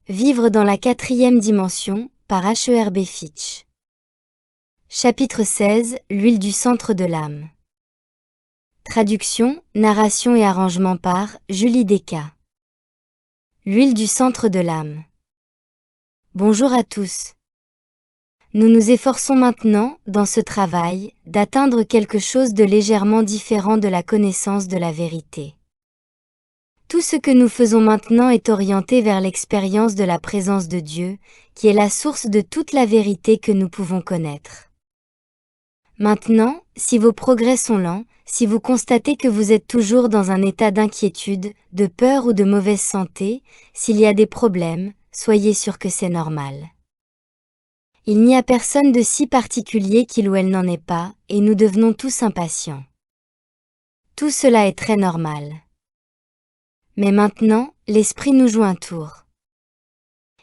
Vivre dans la quatrième dimension, par H.E.R.B. Fitch. Chapitre 16, L'huile du centre de l'âme. Traduction, narration et arrangement par Julie Descas. L'huile du centre de l'âme. Bonjour à tous. Nous nous efforçons maintenant, dans ce travail, d'atteindre quelque chose de légèrement différent de la connaissance de la vérité. Tout ce que nous faisons maintenant est orienté vers l'expérience de la présence de Dieu, qui est la source de toute la vérité que nous pouvons connaître. Maintenant, si vos progrès sont lents, si vous constatez que vous êtes toujours dans un état d'inquiétude, de peur ou de mauvaise santé, s'il y a des problèmes, soyez sûr que c'est normal. Il n'y a personne de si particulier qu'il ou elle n'en est pas, et nous devenons tous impatients. Tout cela est très normal. Mais maintenant, l'Esprit nous joue un tour.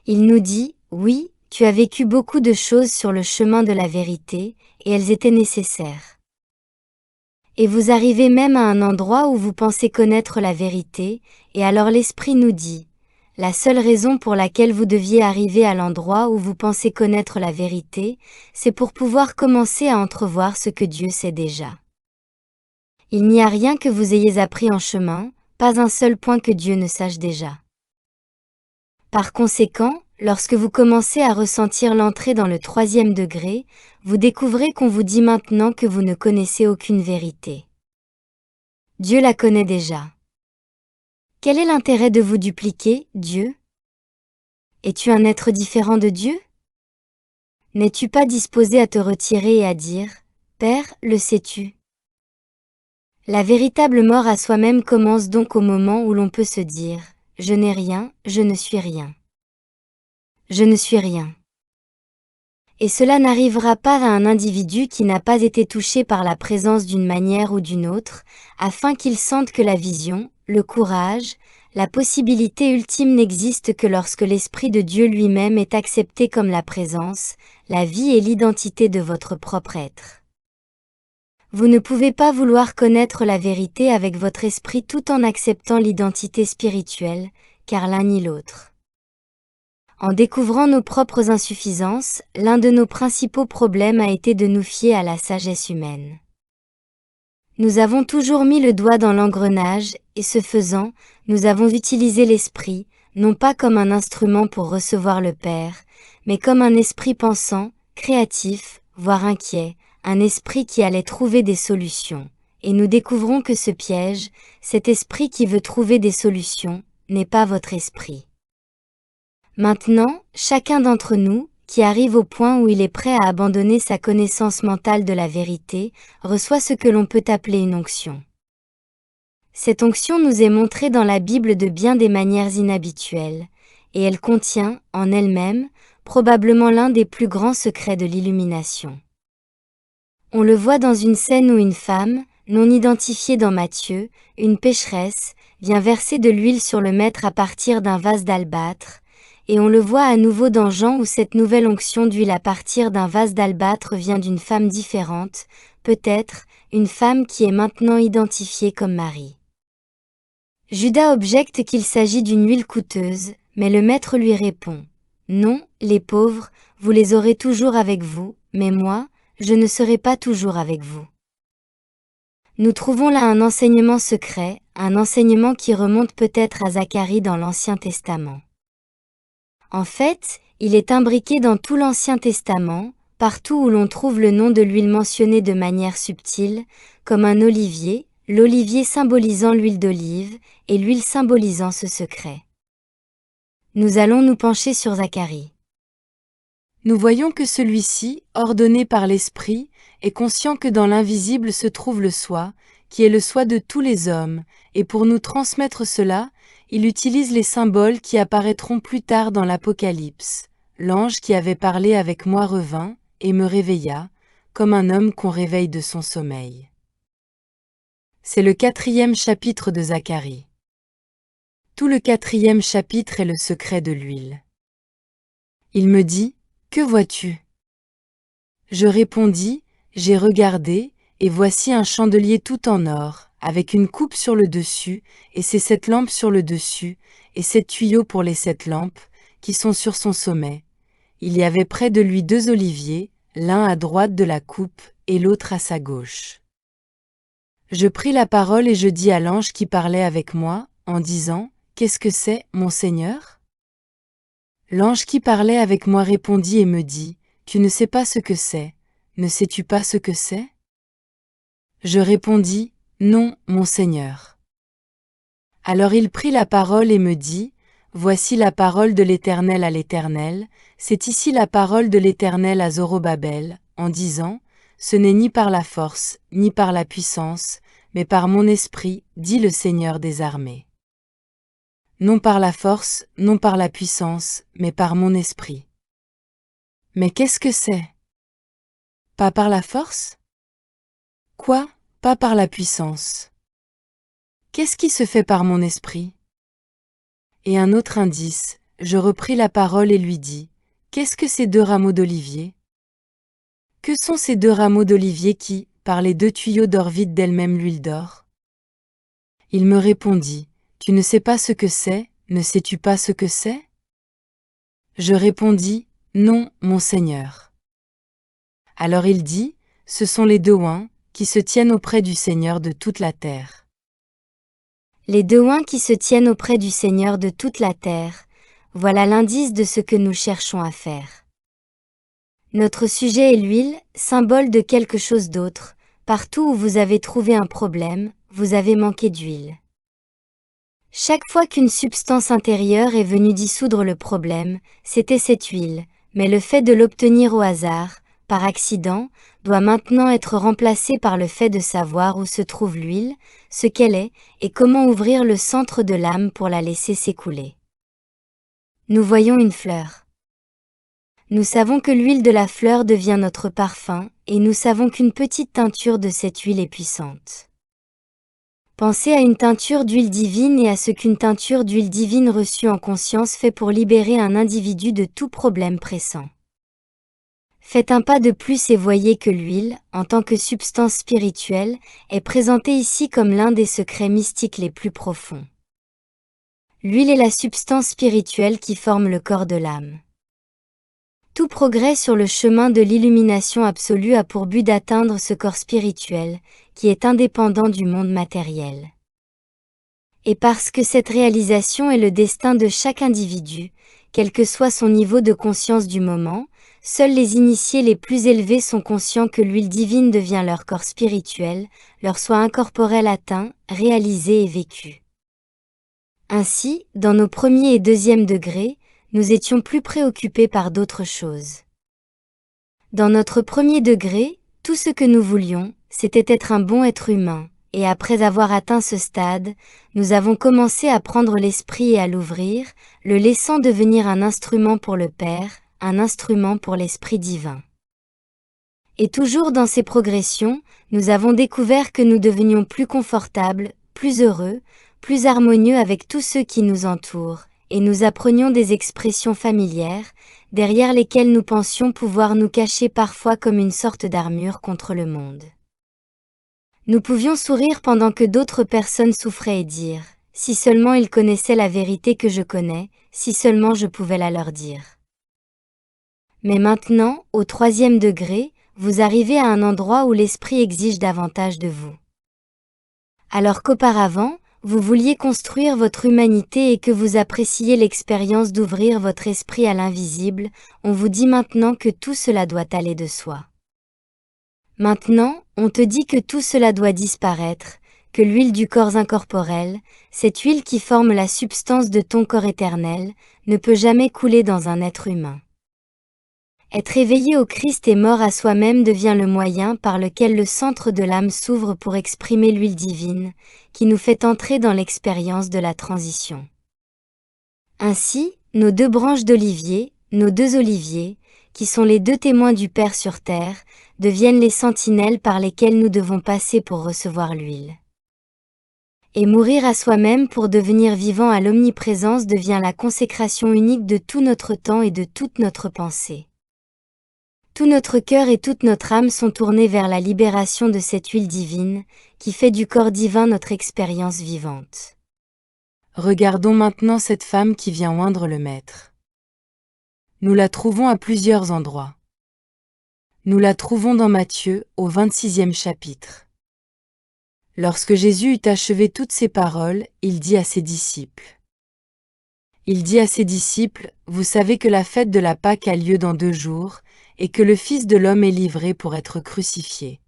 Il nous dit, oui, tu as vécu beaucoup de choses sur le chemin de la vérité, et elles étaient nécessaires. Et vous arrivez même à un endroit où vous pensez connaître la vérité, et alors l'Esprit nous dit, la seule raison pour laquelle vous deviez arriver à l'endroit où vous pensez connaître la vérité, c'est pour pouvoir commencer à entrevoir ce que Dieu sait déjà. Il n'y a rien que vous ayez appris en chemin, pas un seul point que Dieu ne sache déjà. Par conséquent, lorsque vous commencez à ressentir l'entrée dans le 3e degré, vous découvrez qu'on vous dit maintenant que vous ne connaissez aucune vérité. Dieu la connaît déjà. Quel est l'intérêt de vous dupliquer, Dieu? Es-tu un être différent de Dieu? N'es-tu pas disposé à te retirer et à dire, Père, le sais-tu? La véritable mort à soi-même commence donc au moment où l'on peut se dire, je n'ai rien, je ne suis rien. Je ne suis rien. Et cela n'arrivera pas à un individu qui n'a pas été touché par la présence d'une manière ou d'une autre, afin qu'il sente que la vision, le courage, la possibilité ultime n'existe que lorsque l'Esprit de Dieu lui-même est accepté comme la présence, la vie et l'identité de votre propre être. Vous ne pouvez pas vouloir connaître la vérité avec votre esprit tout en acceptant l'identité spirituelle, car l'un ni l'autre. En découvrant nos propres insuffisances, l'un de nos principaux problèmes a été de nous fier à la sagesse humaine. Nous avons toujours mis le doigt dans l'engrenage, et ce faisant, nous avons utilisé l'esprit, non pas comme un instrument pour recevoir le Père, mais comme un esprit pensant, créatif, voire inquiet, un esprit qui allait trouver des solutions. Et nous découvrons que ce piège, cet esprit qui veut trouver des solutions, n'est pas votre esprit. Maintenant, chacun d'entre nous, qui arrive au point où il est prêt à abandonner sa connaissance mentale de la vérité, reçoit ce que l'on peut appeler une onction. Cette onction nous est montrée dans la Bible de bien des manières inhabituelles, et elle contient, en elle-même, probablement l'un des plus grands secrets de l'illumination. On le voit dans une scène où une femme, non identifiée dans Matthieu, une pécheresse, vient verser de l'huile sur le maître à partir d'un vase d'albâtre, et on le voit à nouveau dans Jean où cette nouvelle onction d'huile à partir d'un vase d'albâtre vient d'une femme différente, peut-être, une femme qui est maintenant identifiée comme Marie. Judas objecte qu'il s'agit d'une huile coûteuse, mais le maître lui répond, « Non, les pauvres, vous les aurez toujours avec vous, mais moi, je ne serai pas toujours avec vous. » Nous trouvons là un enseignement secret, un enseignement qui remonte peut-être à Zacharie dans l'Ancien Testament. En fait, il est imbriqué dans tout l'Ancien Testament, partout où l'on trouve le nom de l'huile mentionné de manière subtile, comme un olivier, l'olivier symbolisant l'huile d'olive, et l'huile symbolisant ce secret. Nous allons nous pencher sur Zacharie. Nous voyons que celui-ci, ordonné par l'Esprit, est conscient que dans l'invisible se trouve le soi, qui est le soi de tous les hommes, et pour nous transmettre cela, il utilise les symboles qui apparaîtront plus tard dans l'Apocalypse. L'ange qui avait parlé avec moi revint, et me réveilla, comme un homme qu'on réveille de son sommeil. C'est le 4e chapitre de Zacharie. Tout le 4e chapitre est le secret de l'huile. Il me dit, « Que vois-tu » Je répondis, « J'ai regardé, et voici un chandelier tout en or, avec une coupe sur le dessus, et ses 7 lampes sur le dessus, et 7 tuyaux pour les 7 lampes, qui sont sur son sommet. Il y avait près de lui 2 oliviers, l'un à droite de la coupe et l'autre à sa gauche. Je pris la parole et je dis à l'ange qui parlait avec moi, en disant, « Qu'est-ce que c'est, mon Seigneur ?» L'ange qui parlait avec moi répondit et me dit, « Tu ne sais pas ce que c'est, ne sais-tu pas ce que c'est ?» Je répondis, « Non, mon Seigneur. » Alors il prit la parole et me dit, « Voici la parole de l'Éternel à l'Éternel, c'est ici la parole de l'Éternel à Zorobabel, en disant, « Ce n'est ni par la force, ni par la puissance, mais par mon esprit, dit le Seigneur des armées. » Non par la force, non par la puissance, mais par mon esprit. Mais qu'est-ce que c'est? Pas par la force? Quoi? Pas par la puissance. Qu'est-ce qui se fait par mon esprit? Et un autre indice, je repris la parole et lui dis, qu'est-ce que ces 2 rameaux d'olivier? Que sont ces 2 rameaux d'olivier qui, par les 2 tuyaux d'or vident d'elles-mêmes l'huile d'or? Il me répondit, tu ne sais pas ce que c'est, ne sais-tu pas ce que c'est? Je répondis, non, mon Seigneur. Alors il dit, ce sont les 2 oins, qui se tiennent auprès du Seigneur de toute la terre. Les 2 oins qui se tiennent auprès du Seigneur de toute la terre, voilà l'indice de ce que nous cherchons à faire. Notre sujet est l'huile, symbole de quelque chose d'autre. Partout où vous avez trouvé un problème, vous avez manqué d'huile. Chaque fois qu'une substance intérieure est venue dissoudre le problème, c'était cette huile, mais le fait de l'obtenir au hasard, par accident, doit maintenant être remplacé par le fait de savoir où se trouve l'huile, ce qu'elle est, et comment ouvrir le centre de l'âme pour la laisser s'écouler. Nous voyons une fleur. Nous savons que l'huile de la fleur devient notre parfum, et nous savons qu'une petite teinture de cette huile est puissante. Pensez à une teinture d'huile divine et à ce qu'une teinture d'huile divine reçue en conscience fait pour libérer un individu de tout problème pressant. Faites un pas de plus et voyez que l'huile, en tant que substance spirituelle, est présentée ici comme l'un des secrets mystiques les plus profonds. L'huile est la substance spirituelle qui forme le corps de l'âme. Tout progrès sur le chemin de l'illumination absolue a pour but d'atteindre ce corps spirituel, qui est indépendant du monde matériel. Et parce que cette réalisation est le destin de chaque individu, quel que soit son niveau de conscience du moment, seuls les initiés les plus élevés sont conscients que l'huile divine devient leur corps spirituel, leur soi incorporel atteint, réalisé et vécu. Ainsi, dans nos premiers et deuxièmes degrés, nous étions plus préoccupés par d'autres choses. Dans notre premier degré, tout ce que nous voulions, c'était être un bon être humain, et après avoir atteint ce stade, nous avons commencé à prendre l'esprit et à l'ouvrir, le laissant devenir un instrument pour le Père, un instrument pour l'Esprit divin. Et toujours dans ces progressions, nous avons découvert que nous devenions plus confortables, plus heureux, plus harmonieux avec tous ceux qui nous entourent, et nous apprenions des expressions familières, derrière lesquelles nous pensions pouvoir nous cacher parfois comme une sorte d'armure contre le monde. Nous pouvions sourire pendant que d'autres personnes souffraient et dire, si seulement ils connaissaient la vérité que je connais, si seulement je pouvais la leur dire. Mais maintenant, au 3e degré, vous arrivez à un endroit où l'esprit exige davantage de vous. Alors qu'auparavant, vous vouliez construire votre humanité et que vous appréciez l'expérience d'ouvrir votre esprit à l'invisible, on vous dit maintenant que tout cela doit aller de soi. Maintenant, on te dit que tout cela doit disparaître, que l'huile du corps incorporel, cette huile qui forme la substance de ton corps éternel, ne peut jamais couler dans un être humain. Être éveillé au Christ et mort à soi-même devient le moyen par lequel le centre de l'âme s'ouvre pour exprimer l'huile divine, qui nous fait entrer dans l'expérience de la transition. Ainsi, nos 2 branches d'olivier, nos 2 oliviers, qui sont les 2 témoins du Père sur terre, deviennent les sentinelles par lesquelles nous devons passer pour recevoir l'huile. Et mourir à soi-même pour devenir vivant à l'omniprésence devient la consécration unique de tout notre temps et de toute notre pensée. Tout notre cœur et toute notre âme sont tournés vers la libération de cette huile divine, qui fait du corps divin notre expérience vivante. Regardons maintenant cette femme qui vient oindre le Maître. Nous la trouvons à plusieurs endroits. Nous la trouvons dans Matthieu, au 26e chapitre. Lorsque Jésus eut achevé toutes ces paroles, il dit à ses disciples. Vous savez que la fête de la Pâque a lieu dans 2 jours, et que le Fils de l'homme est livré pour être crucifié.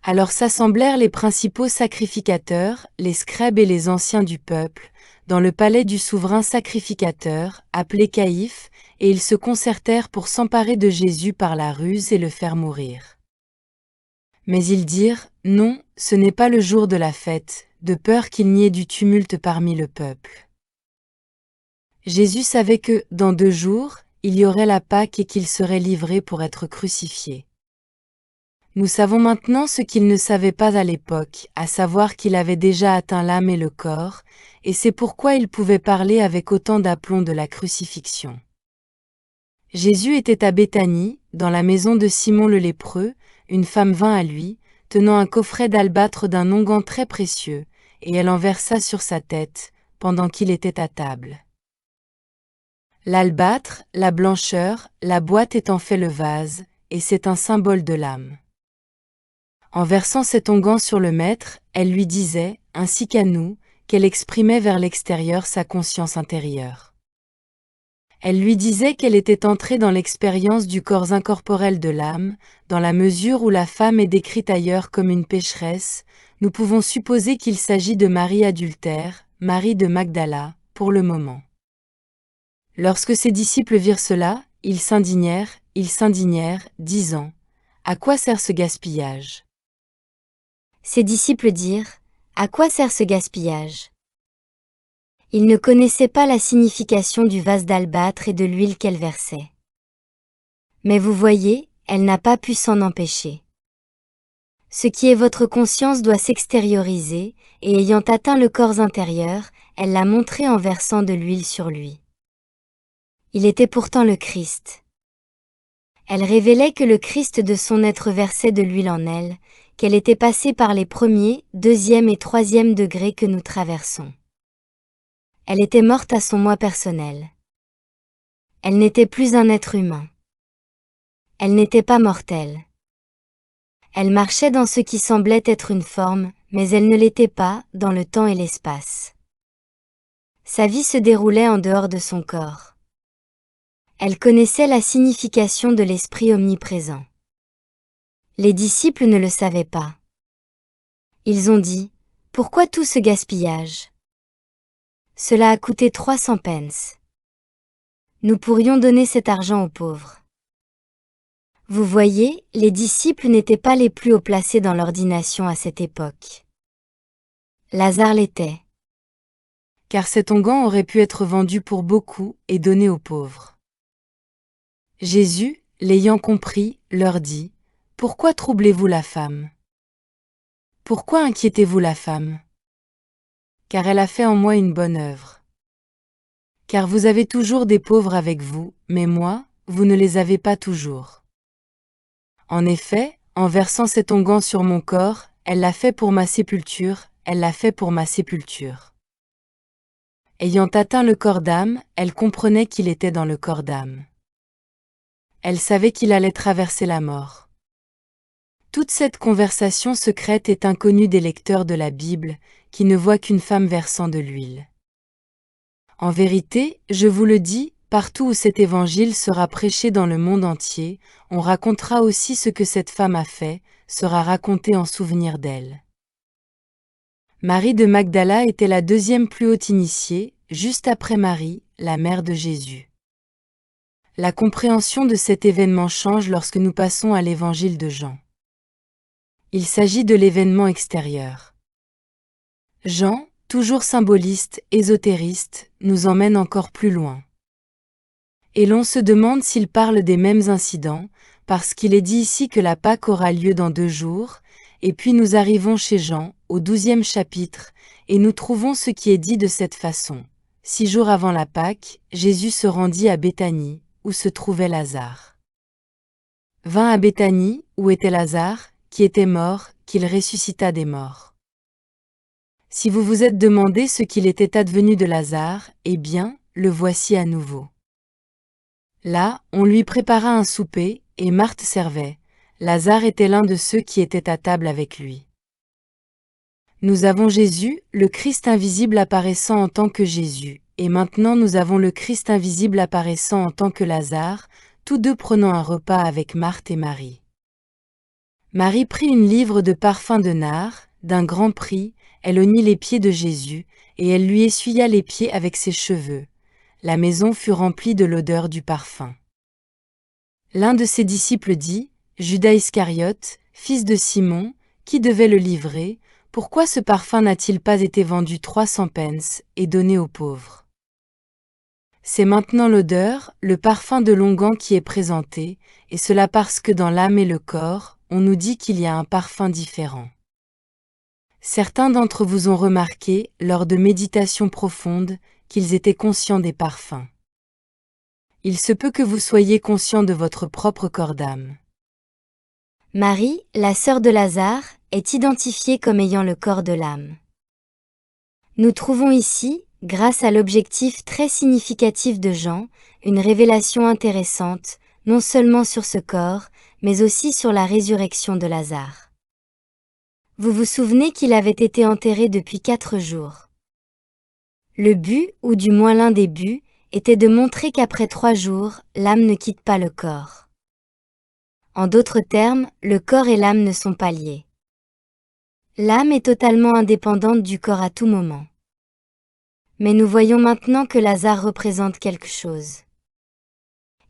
Alors s'assemblèrent les principaux sacrificateurs, les scribes et les anciens du peuple, dans le palais du souverain sacrificateur, appelé Caïphe, et ils se concertèrent pour s'emparer de Jésus par la ruse et le faire mourir. Mais ils dirent, non, ce n'est pas le jour de la fête, de peur qu'il n'y ait du tumulte parmi le peuple. Jésus savait que, dans 2 jours, il y aurait la Pâque et qu'il serait livré pour être crucifié. Nous savons maintenant ce qu'il ne savait pas à l'époque, à savoir qu'il avait déjà atteint l'âme et le corps, et c'est pourquoi il pouvait parler avec autant d'aplomb de la crucifixion. Jésus était à Béthanie, dans la maison de Simon le lépreux, une femme vint à lui, tenant un coffret d'albâtre d'un onguent très précieux, et elle en versa sur sa tête, pendant qu'il était à table. L'albâtre, la blancheur, la boîte étant fait le vase, et c'est un symbole de l'âme. En versant cet onguent sur le maître, elle lui disait, ainsi qu'à nous, qu'elle exprimait vers l'extérieur sa conscience intérieure. Elle lui disait qu'elle était entrée dans l'expérience du corps incorporel de l'âme, dans la mesure où la femme est décrite ailleurs comme une pécheresse, nous pouvons supposer qu'il s'agit de Marie adultère, Marie de Magdala, pour le moment. Lorsque ses disciples virent cela, ils s'indignèrent, disant, « À quoi sert ce gaspillage ?» Ses disciples dirent, « À quoi sert ce gaspillage ?» Ils ne connaissaient pas la signification du vase d'albâtre et de l'huile qu'elle versait. Mais vous voyez, elle n'a pas pu s'en empêcher. Ce qui est votre conscience doit s'extérioriser, et ayant atteint le corps intérieur, elle l'a montré en versant de l'huile sur lui. Il était pourtant le Christ. Elle révélait que le Christ de son être versait de l'huile en elle, qu'elle était passée par les 1er, 2e et 3e degrés que nous traversons. Elle était morte à son moi personnel. Elle n'était plus un être humain. Elle n'était pas mortelle. Elle marchait dans ce qui semblait être une forme, mais elle ne l'était pas, dans le temps et l'espace. Sa vie se déroulait en dehors de son corps. Elle connaissait la signification de l'Esprit omniprésent. Les disciples ne le savaient pas. Ils ont dit, « Pourquoi tout ce gaspillage ? Cela a coûté 300 pence. Nous pourrions donner cet argent aux pauvres. » Vous voyez, les disciples n'étaient pas les plus haut placés dans l'ordination à cette époque. Lazare l'était. Car cet onguent aurait pu être vendu pour beaucoup et donné aux pauvres. Jésus, l'ayant compris, leur dit, « Pourquoi troublez-vous la femme ? Pourquoi inquiétez-vous la femme ? Car elle a fait en moi une bonne œuvre. Car vous avez toujours des pauvres avec vous, mais moi, vous ne les avez pas toujours. En effet, en versant cet onguent sur mon corps, elle l'a fait pour ma sépulture, Ayant atteint le corps d'âme, elle comprenait qu'il était dans le corps d'âme. Elle savait qu'il allait traverser la mort. Toute cette conversation secrète est inconnue des lecteurs de la Bible, qui ne voient qu'une femme versant de l'huile. En vérité, je vous le dis, partout où cet évangile sera prêché dans le monde entier, on racontera aussi ce que cette femme a fait, sera raconté en souvenir d'elle. Marie de Magdala était la 2e plus haute initiée, juste après Marie, la mère de Jésus. La compréhension de cet événement change lorsque nous passons à l'évangile de Jean. Il s'agit de l'événement extérieur. Jean, toujours symboliste, ésotériste, nous emmène encore plus loin. Et l'on se demande s'il parle des mêmes incidents, parce qu'il est dit ici que la Pâque aura lieu dans 2 jours, et puis nous arrivons chez Jean, au 12e chapitre, et nous trouvons ce qui est dit de cette façon. 6 jours avant la Pâque, Jésus se rendit à Béthanie, où se trouvait Lazare. Vint à Béthanie, où était Lazare, qui était mort, qu'il ressuscita des morts. Si vous vous êtes demandé ce qu'il était advenu de Lazare, eh bien, le voici à nouveau. Là, on lui prépara un souper, et Marthe servait. Lazare était l'un de ceux qui étaient à table avec lui. Nous avons Jésus, le Christ invisible apparaissant en tant que Jésus, et maintenant nous avons le Christ invisible apparaissant en tant que Lazare, tous deux prenant un repas avec Marthe et Marie. Marie prit une livre de parfum de nard, d'un grand prix, elle oignit les pieds de Jésus, et elle lui essuya les pieds avec ses cheveux. La maison fut remplie de l'odeur du parfum. L'un de ses disciples dit, Judas Iscariote, fils de Simon, qui devait le livrer, pourquoi ce parfum n'a-t-il pas été vendu 300 pence et donné aux pauvres? C'est maintenant l'odeur, le parfum de l'onguent qui est présenté, et cela parce que dans l'âme et le corps, on nous dit qu'il y a un parfum différent. Certains d'entre vous ont remarqué, lors de méditations profondes, qu'ils étaient conscients des parfums. Il se peut que vous soyez conscient de votre propre corps d'âme. Marie, la sœur de Lazare, est identifiée comme ayant le corps de l'âme. Nous trouvons ici, grâce à l'objectif très significatif de Jean, une révélation intéressante, non seulement sur ce corps, mais aussi sur la résurrection de Lazare. Vous vous souvenez qu'il avait été enterré depuis 4 jours. Le but, ou du moins l'un des buts, était de montrer qu'après 3 jours, l'âme ne quitte pas le corps. En d'autres termes, le corps et l'âme ne sont pas liés. L'âme est totalement indépendante du corps à tout moment. Mais nous voyons maintenant que Lazare représente quelque chose.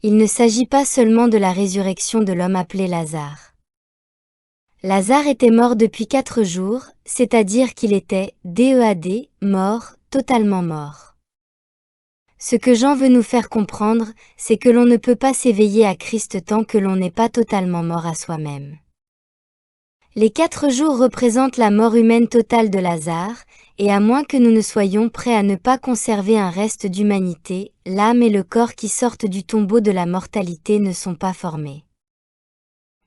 Il ne s'agit pas seulement de la résurrection de l'homme appelé Lazare. Lazare était mort depuis 4 jours, c'est-à-dire qu'il était, DEAD, mort, totalement mort. Ce que Jean veut nous faire comprendre, c'est que l'on ne peut pas s'éveiller à Christ tant que l'on n'est pas totalement mort à soi-même. Les 4 jours représentent la mort humaine totale de Lazare, et à moins que nous ne soyons prêts à ne pas conserver un reste d'humanité, l'âme et le corps qui sortent du tombeau de la mortalité ne sont pas formés.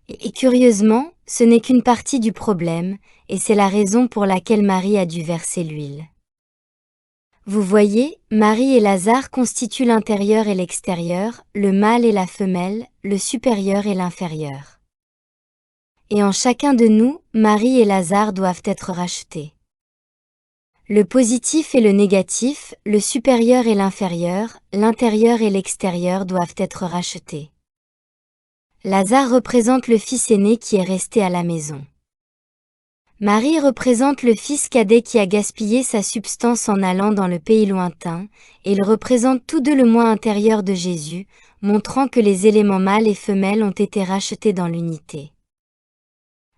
Et curieusement, ce n'est qu'une partie du problème, et c'est la raison pour laquelle Marie a dû verser l'huile. Vous voyez, Marie et Lazare constituent l'intérieur et l'extérieur, le mâle et la femelle, le supérieur et l'inférieur. Et en chacun de nous, Marie et Lazare doivent être rachetés. Le positif et le négatif, le supérieur et l'inférieur, l'intérieur et l'extérieur doivent être rachetés. Lazare représente le fils aîné qui est resté à la maison. Marie représente le fils cadet qui a gaspillé sa substance en allant dans le pays lointain, et ils représentent tous deux le moi intérieur de Jésus, montrant que les éléments mâles et femelles ont été rachetés dans l'unité.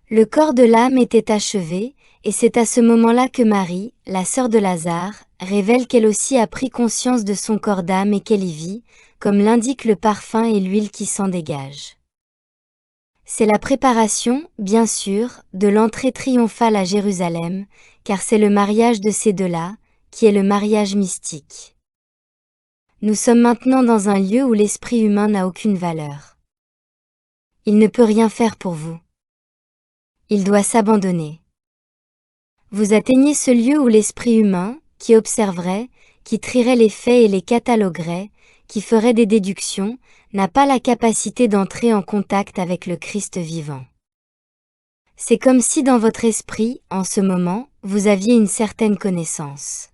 Le corps de l'âme était achevé, et c'est à ce moment-là que Marie, la sœur de Lazare, révèle qu'elle aussi a pris conscience de son corps d'âme et qu'elle y vit, comme l'indique le parfum et l'huile qui s'en dégagent. C'est la préparation, bien sûr, de l'entrée triomphale à Jérusalem, car c'est le mariage de ces deux-là, qui est le mariage mystique. Nous sommes maintenant dans un lieu où l'esprit humain n'a aucune valeur. Il ne peut rien faire pour vous. Il doit s'abandonner. Vous atteignez ce lieu où l'esprit humain, qui observerait, qui trierait les faits et les cataloguerait, qui ferait des déductions, n'a pas la capacité d'entrer en contact avec le Christ vivant. C'est comme si dans votre esprit, en ce moment, vous aviez une certaine connaissance.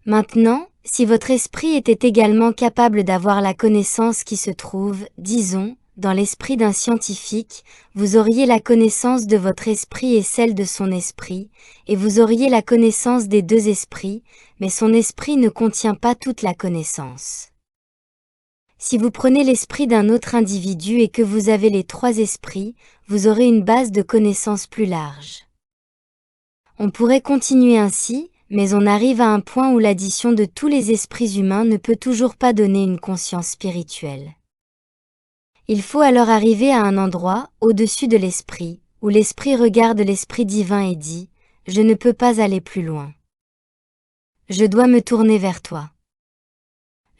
Maintenant, si votre esprit était également capable d'avoir la connaissance qui se trouve, disons, dans l'esprit d'un scientifique, vous auriez la connaissance de votre esprit et celle de son esprit, et vous auriez la connaissance des deux esprits, mais son esprit ne contient pas toute la connaissance. Si vous prenez l'esprit d'un autre individu et que vous avez les 3 esprits, vous aurez une base de connaissances plus large. On pourrait continuer ainsi, mais on arrive à un point où l'addition de tous les esprits humains ne peut toujours pas donner une conscience spirituelle. Il faut alors arriver à un endroit, au-dessus de l'esprit, où l'esprit regarde l'esprit divin et dit « Je ne peux pas aller plus loin. Je dois me tourner vers toi.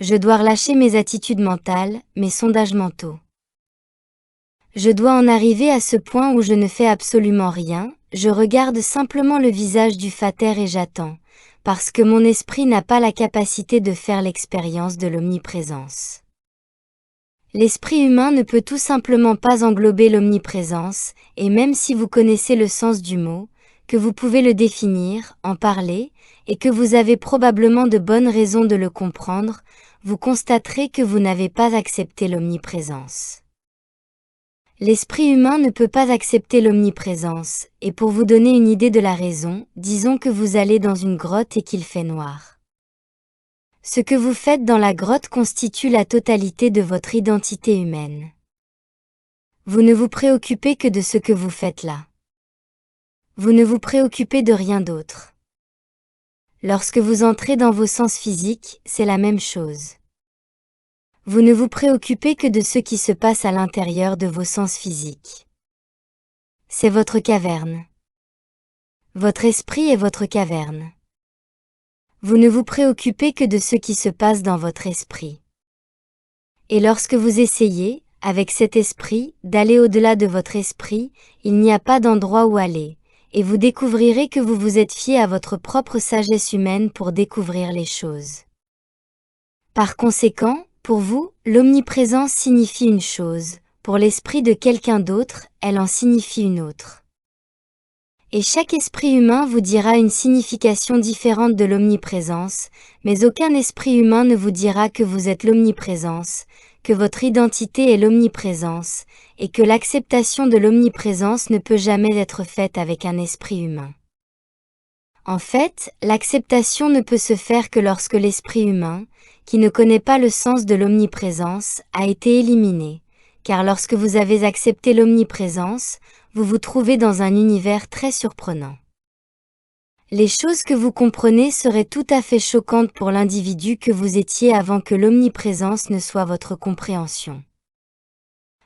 Je dois relâcher mes attitudes mentales, mes sondages mentaux. Je dois en arriver à ce point où je ne fais absolument rien, je regarde simplement le visage du Pater et j'attends, parce que mon esprit n'a pas la capacité de faire l'expérience de l'omniprésence. L'esprit humain ne peut tout simplement pas englober l'omniprésence, et même si vous connaissez le sens du mot, que vous pouvez le définir, en parler, et que vous avez probablement de bonnes raisons de le comprendre, vous constaterez que vous n'avez pas accepté l'omniprésence. L'esprit humain ne peut pas accepter l'omniprésence, et pour vous donner une idée de la raison, disons que vous allez dans une grotte et qu'il fait noir. Ce que vous faites dans la grotte constitue la totalité de votre identité humaine. Vous ne vous préoccupez que de ce que vous faites là. Vous ne vous préoccupez de rien d'autre. Lorsque vous entrez dans vos sens physiques, c'est la même chose. Vous ne vous préoccupez que de ce qui se passe à l'intérieur de vos sens physiques. C'est votre caverne. Votre esprit est votre caverne. Vous ne vous préoccupez que de ce qui se passe dans votre esprit. Et lorsque vous essayez, avec cet esprit, d'aller au-delà de votre esprit, il n'y a pas d'endroit où aller, et vous découvrirez que vous vous êtes fié à votre propre sagesse humaine pour découvrir les choses. Par conséquent, pour vous, l'omniprésence signifie une chose, pour l'esprit de quelqu'un d'autre, elle en signifie une autre. Et chaque esprit humain vous dira une signification différente de l'omniprésence, mais aucun esprit humain ne vous dira que vous êtes l'omniprésence, que votre identité est l'omniprésence, et que l'acceptation de l'omniprésence ne peut jamais être faite avec un esprit humain. En fait, l'acceptation ne peut se faire que lorsque l'esprit humain, qui ne connaît pas le sens de l'omniprésence, a été éliminé, car lorsque vous avez accepté l'omniprésence, vous vous trouvez dans un univers très surprenant. Les choses que vous comprenez seraient tout à fait choquantes pour l'individu que vous étiez avant que l'omniprésence ne soit votre compréhension.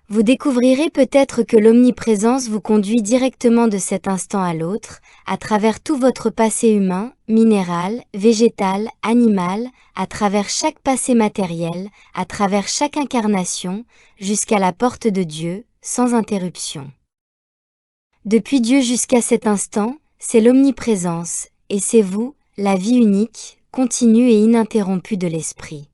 Vous découvrirez peut-être que l'omniprésence vous conduit directement de cet instant à l'autre, à travers tout votre passé humain, minéral, végétal, animal, à travers chaque passé matériel, à travers chaque incarnation, jusqu'à la porte de Dieu, sans interruption. Depuis Dieu jusqu'à cet instant, c'est l'omniprésence, et c'est vous, la vie unique, continue et ininterrompue de l'esprit.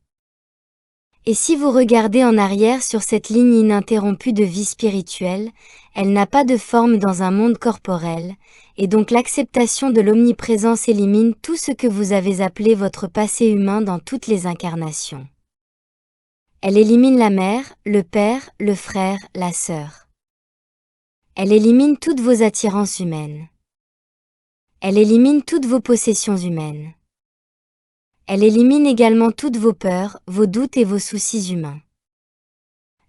Et si vous regardez en arrière sur cette ligne ininterrompue de vie spirituelle, elle n'a pas de forme dans un monde corporel, et donc l'acceptation de l'omniprésence élimine tout ce que vous avez appelé votre passé humain dans toutes les incarnations. Elle élimine la mère, le père, le frère, la sœur. Elle élimine toutes vos attirances humaines. Elle élimine toutes vos possessions humaines. Elle élimine également toutes vos peurs, vos doutes et vos soucis humains.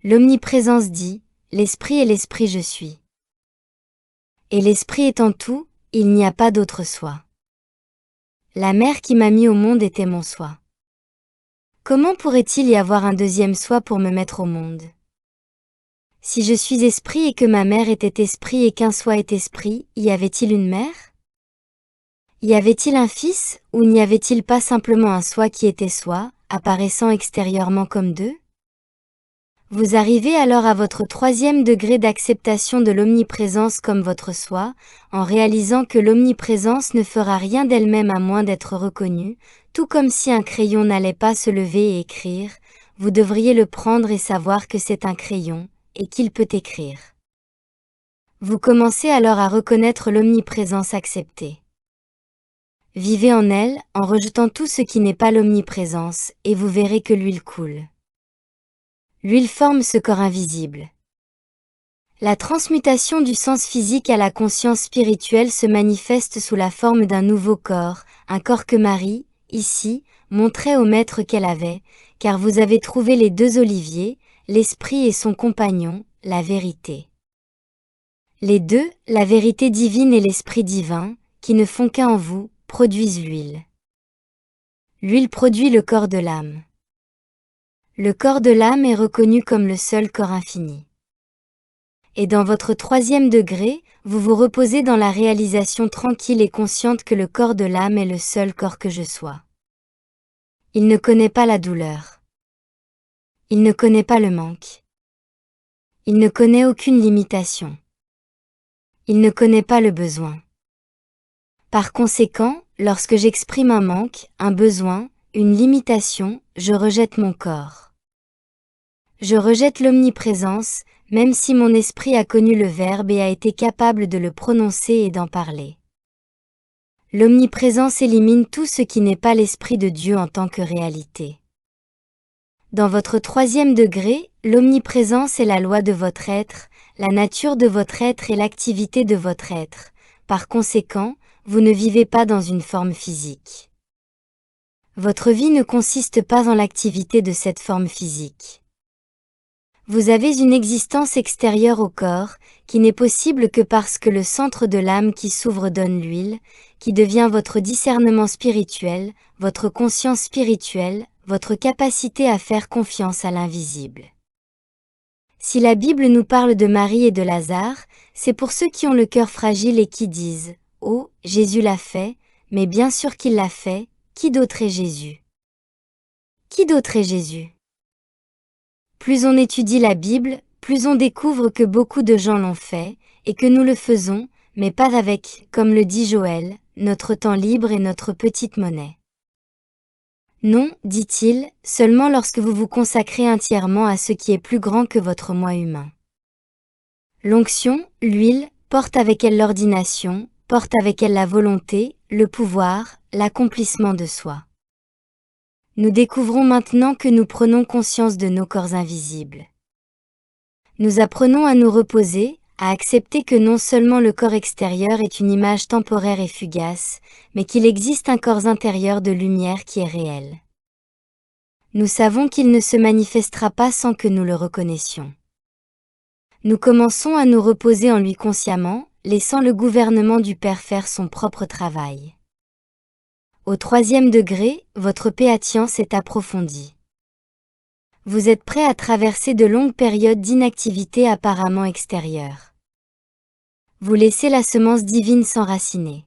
L'omniprésence dit, l'esprit est l'esprit je suis. Et l'esprit étant tout, il n'y a pas d'autre soi. La mère qui m'a mis au monde était mon soi. Comment pourrait-il y avoir un deuxième soi pour me mettre au monde ? Si je suis esprit et que ma mère était esprit et qu'un soi est esprit, y avait-il une mère ? Y avait-il un fils, ou n'y avait-il pas simplement un soi qui était soi, apparaissant extérieurement comme deux ? Vous arrivez alors à votre 3e degré d'acceptation de l'omniprésence comme votre soi, en réalisant que l'omniprésence ne fera rien d'elle-même à moins d'être reconnue, tout comme si un crayon n'allait pas se lever et écrire, vous devriez le prendre et savoir que c'est un crayon, et qu'il peut écrire. Vous commencez alors à reconnaître l'omniprésence acceptée. Vivez en elle, en rejetant tout ce qui n'est pas l'omniprésence, et vous verrez que l'huile coule. L'huile forme ce corps invisible. La transmutation du sens physique à la conscience spirituelle se manifeste sous la forme d'un nouveau corps, un corps que Marie, ici, montrait au maître qu'elle avait, car vous avez trouvé les 2 oliviers, l'esprit et son compagnon, la vérité. Les 2, la vérité divine et l'esprit divin, qui ne font qu'un en vous, produisent l'huile. L'huile produit le corps de l'âme. Le corps de l'âme est reconnu comme le seul corps infini. Et dans votre 3e degré, vous vous reposez dans la réalisation tranquille et consciente que le corps de l'âme est le seul corps que je sois. Il ne connaît pas la douleur. Il ne connaît pas le manque. Il ne connaît aucune limitation. Il ne connaît pas le besoin. Par conséquent, lorsque j'exprime un manque, un besoin, une limitation, je rejette mon corps. Je rejette l'omniprésence, même si mon esprit a connu le Verbe et a été capable de le prononcer et d'en parler. L'omniprésence élimine tout ce qui n'est pas l'Esprit de Dieu en tant que réalité. Dans votre 3e degré, l'omniprésence est la loi de votre être, la nature de votre être et l'activité de votre être. Par conséquent, vous ne vivez pas dans une forme physique. Votre vie ne consiste pas en l'activité de cette forme physique. Vous avez une existence extérieure au corps, qui n'est possible que parce que le centre de l'âme qui s'ouvre donne l'huile, qui devient votre discernement spirituel, votre conscience spirituelle, votre capacité à faire confiance à l'invisible. Si la Bible nous parle de Marie et de Lazare, c'est pour ceux qui ont le cœur fragile et qui disent « Oh, Jésus l'a fait, mais bien sûr qu'il l'a fait, qui d'autre est Jésus ?» Qui d'autre est Jésus? Plus on étudie la Bible, plus on découvre que beaucoup de gens l'ont fait, et que nous le faisons, mais pas avec, comme le dit Joël, notre temps libre et notre petite monnaie. Non, dit-il, seulement lorsque vous vous consacrez entièrement à ce qui est plus grand que votre moi humain. L'onction, l'huile, porte avec elle l'ordination, porte avec elle la volonté, le pouvoir, l'accomplissement de soi. Nous découvrons maintenant que nous prenons conscience de nos corps invisibles. Nous apprenons à nous reposer, à accepter que non seulement le corps extérieur est une image temporaire et fugace, mais qu'il existe un corps intérieur de lumière qui est réel. Nous savons qu'il ne se manifestera pas sans que nous le reconnaissions. Nous commençons à nous reposer en lui consciemment, laissant le gouvernement du Père faire son propre travail. Au 3e degré, votre péatience est approfondie. Vous êtes prêt à traverser de longues périodes d'inactivité apparemment extérieure. Vous laissez la semence divine s'enraciner.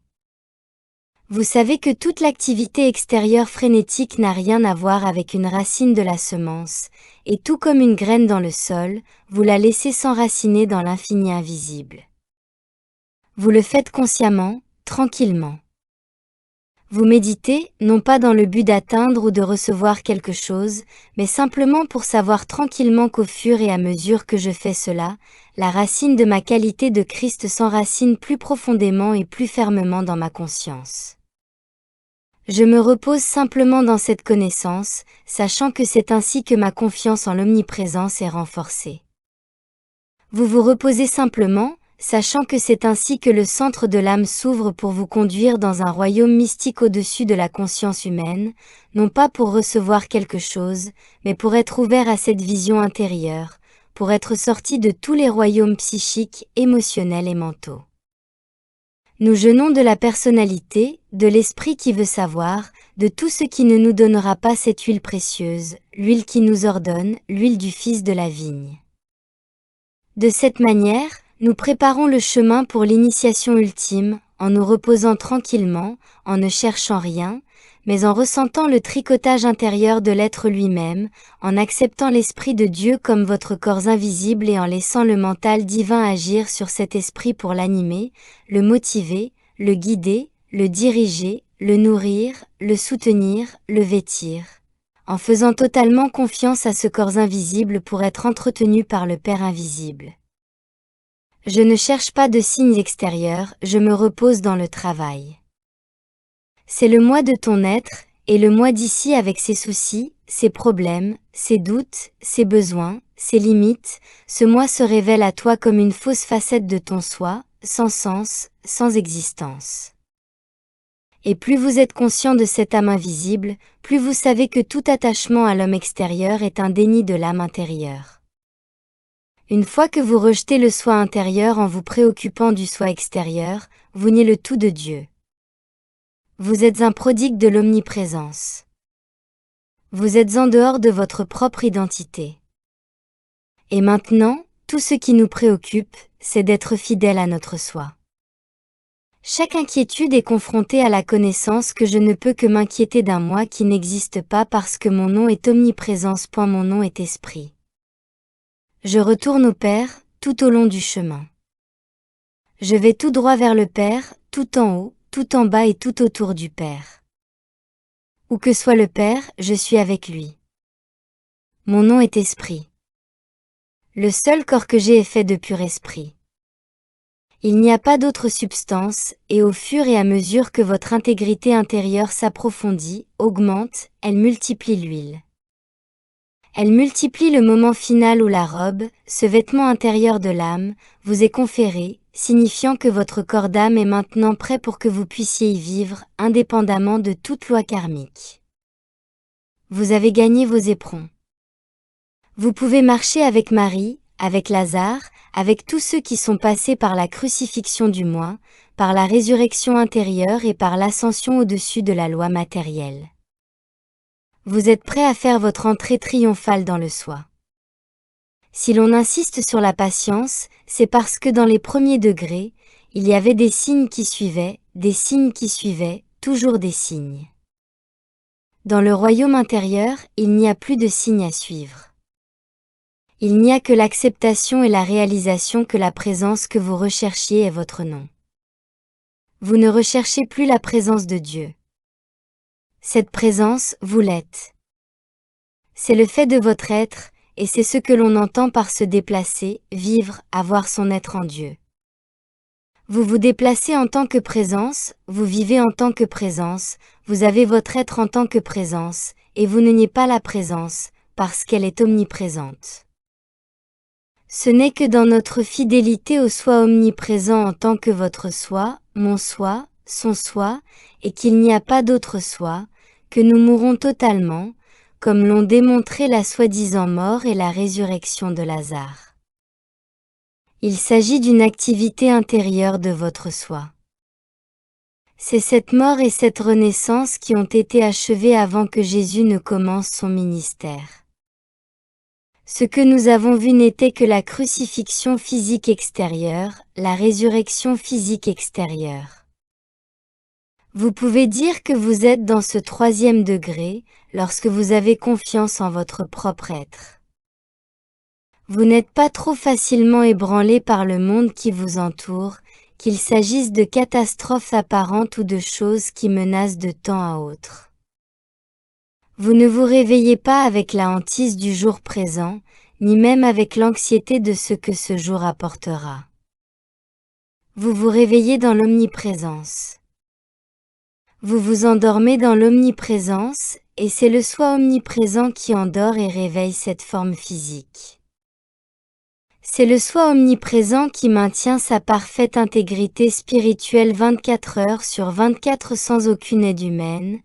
Vous savez que toute l'activité extérieure frénétique n'a rien à voir avec une racine de la semence, et tout comme une graine dans le sol, vous la laissez s'enraciner dans l'infini invisible. Vous le faites consciemment, tranquillement. Vous méditez, non pas dans le but d'atteindre ou de recevoir quelque chose, mais simplement pour savoir tranquillement qu'au fur et à mesure que je fais cela, la racine de ma qualité de Christ s'enracine plus profondément et plus fermement dans ma conscience. Je me repose simplement dans cette connaissance, sachant que c'est ainsi que ma confiance en l'omniprésence est renforcée. Vous vous reposez simplement, sachant que c'est ainsi que le centre de l'âme s'ouvre pour vous conduire dans un royaume mystique au-dessus de la conscience humaine, non pas pour recevoir quelque chose, mais pour être ouvert à cette vision intérieure, pour être sorti de tous les royaumes psychiques, émotionnels et mentaux. Nous jeûnons de la personnalité, de l'esprit qui veut savoir, de tout ce qui ne nous donnera pas cette huile précieuse, l'huile qui nous ordonne, l'huile du Fils de la vigne. De cette manière, nous préparons le chemin pour l'initiation ultime, en nous reposant tranquillement, en ne cherchant rien, mais en ressentant le tricotage intérieur de l'être lui-même, en acceptant l'Esprit de Dieu comme votre corps invisible et en laissant le mental divin agir sur cet esprit pour l'animer, le motiver, le guider, le diriger, le nourrir, le soutenir, le vêtir. En faisant totalement confiance à ce corps invisible pour être entretenu par le Père invisible. Je ne cherche pas de signes extérieurs, je me repose dans le travail. C'est le moi de ton être, et le moi d'ici avec ses soucis, ses problèmes, ses doutes, ses besoins, ses limites, ce moi se révèle à toi comme une fausse facette de ton soi, sans sens, sans existence. Et plus vous êtes conscient de cette âme invisible, plus vous savez que tout attachement à l'homme extérieur est un déni de l'âme intérieure. Une fois que vous rejetez le soi intérieur en vous préoccupant du soi extérieur, vous niez le tout de Dieu. Vous êtes un prodigue de l'omniprésence. Vous êtes en dehors de votre propre identité. Et maintenant, tout ce qui nous préoccupe, c'est d'être fidèle à notre soi. Chaque inquiétude est confrontée à la connaissance que je ne peux que m'inquiéter d'un moi qui n'existe pas parce que mon nom est omniprésence. Mon nom est esprit. Je retourne au Père, tout au long du chemin. Je vais tout droit vers le Père, tout en haut, tout en bas et tout autour du Père. Où que soit le Père, je suis avec lui. Mon nom est esprit. Le seul corps que j'ai est fait de pur esprit. Il n'y a pas d'autre substance, et au fur et à mesure que votre intégrité intérieure s'approfondit, augmente, elle multiplie l'huile. Elle multiplie le moment final où la robe, ce vêtement intérieur de l'âme, vous est conféré, signifiant que votre corps d'âme est maintenant prêt pour que vous puissiez y vivre, indépendamment de toute loi karmique. Vous avez gagné vos éperons. Vous pouvez marcher avec Marie, avec Lazare, avec tous ceux qui sont passés par la crucifixion du moi, par la résurrection intérieure et par l'ascension au-dessus de la loi matérielle. Vous êtes prêt à faire votre entrée triomphale dans le soi. Si l'on insiste sur la patience, c'est parce que dans les premiers degrés, il y avait des signes qui suivaient, toujours des signes. Dans le royaume intérieur, il n'y a plus de signes à suivre. Il n'y a que l'acceptation et la réalisation que la présence que vous recherchiez est votre nom. Vous ne recherchez plus la présence de Dieu. Cette présence, vous l'êtes. C'est le fait de votre être, et c'est ce que l'on entend par se déplacer, vivre, avoir son être en Dieu. Vous vous déplacez en tant que présence, vous vivez en tant que présence, vous avez votre être en tant que présence, et vous ne niez pas la présence, parce qu'elle est omniprésente. Ce n'est que dans notre fidélité au soi omniprésent en tant que votre soi, mon soi, son soi, et qu'il n'y a pas d'autre soi, que nous mourrons totalement, comme l'ont démontré la soi-disant mort et la résurrection de Lazare. Il s'agit d'une activité intérieure de votre soi. C'est cette mort et cette renaissance qui ont été achevées avant que Jésus ne commence son ministère. Ce que nous avons vu n'était que la crucifixion physique extérieure, la résurrection physique extérieure. Vous pouvez dire que vous êtes dans ce 3e degré, lorsque vous avez confiance en votre propre être. Vous n'êtes pas trop facilement ébranlé par le monde qui vous entoure, qu'il s'agisse de catastrophes apparentes ou de choses qui menacent de temps à autre. Vous ne vous réveillez pas avec la hantise du jour présent, ni même avec l'anxiété de ce que ce jour apportera. Vous vous réveillez dans l'omniprésence. Vous vous endormez dans l'omniprésence, et c'est le soi omniprésent qui endort et réveille cette forme physique. C'est le soi omniprésent qui maintient sa parfaite intégrité spirituelle 24 heures sur 24 sans aucune aide humaine,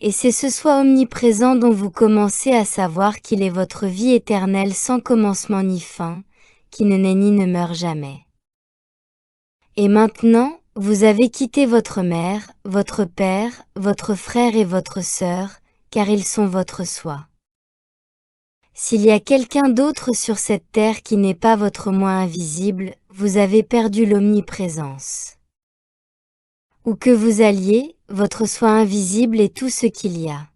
et c'est ce soi omniprésent dont vous commencez à savoir qu'il est votre vie éternelle sans commencement ni fin, qui ne naît ni ne meurt jamais. Et maintenant, vous avez quitté votre mère, votre père, votre frère et votre sœur, car ils sont votre soi. S'il y a quelqu'un d'autre sur cette terre qui n'est pas votre moi invisible, vous avez perdu l'omniprésence. Où que vous alliez, votre soi invisible est tout ce qu'il y a.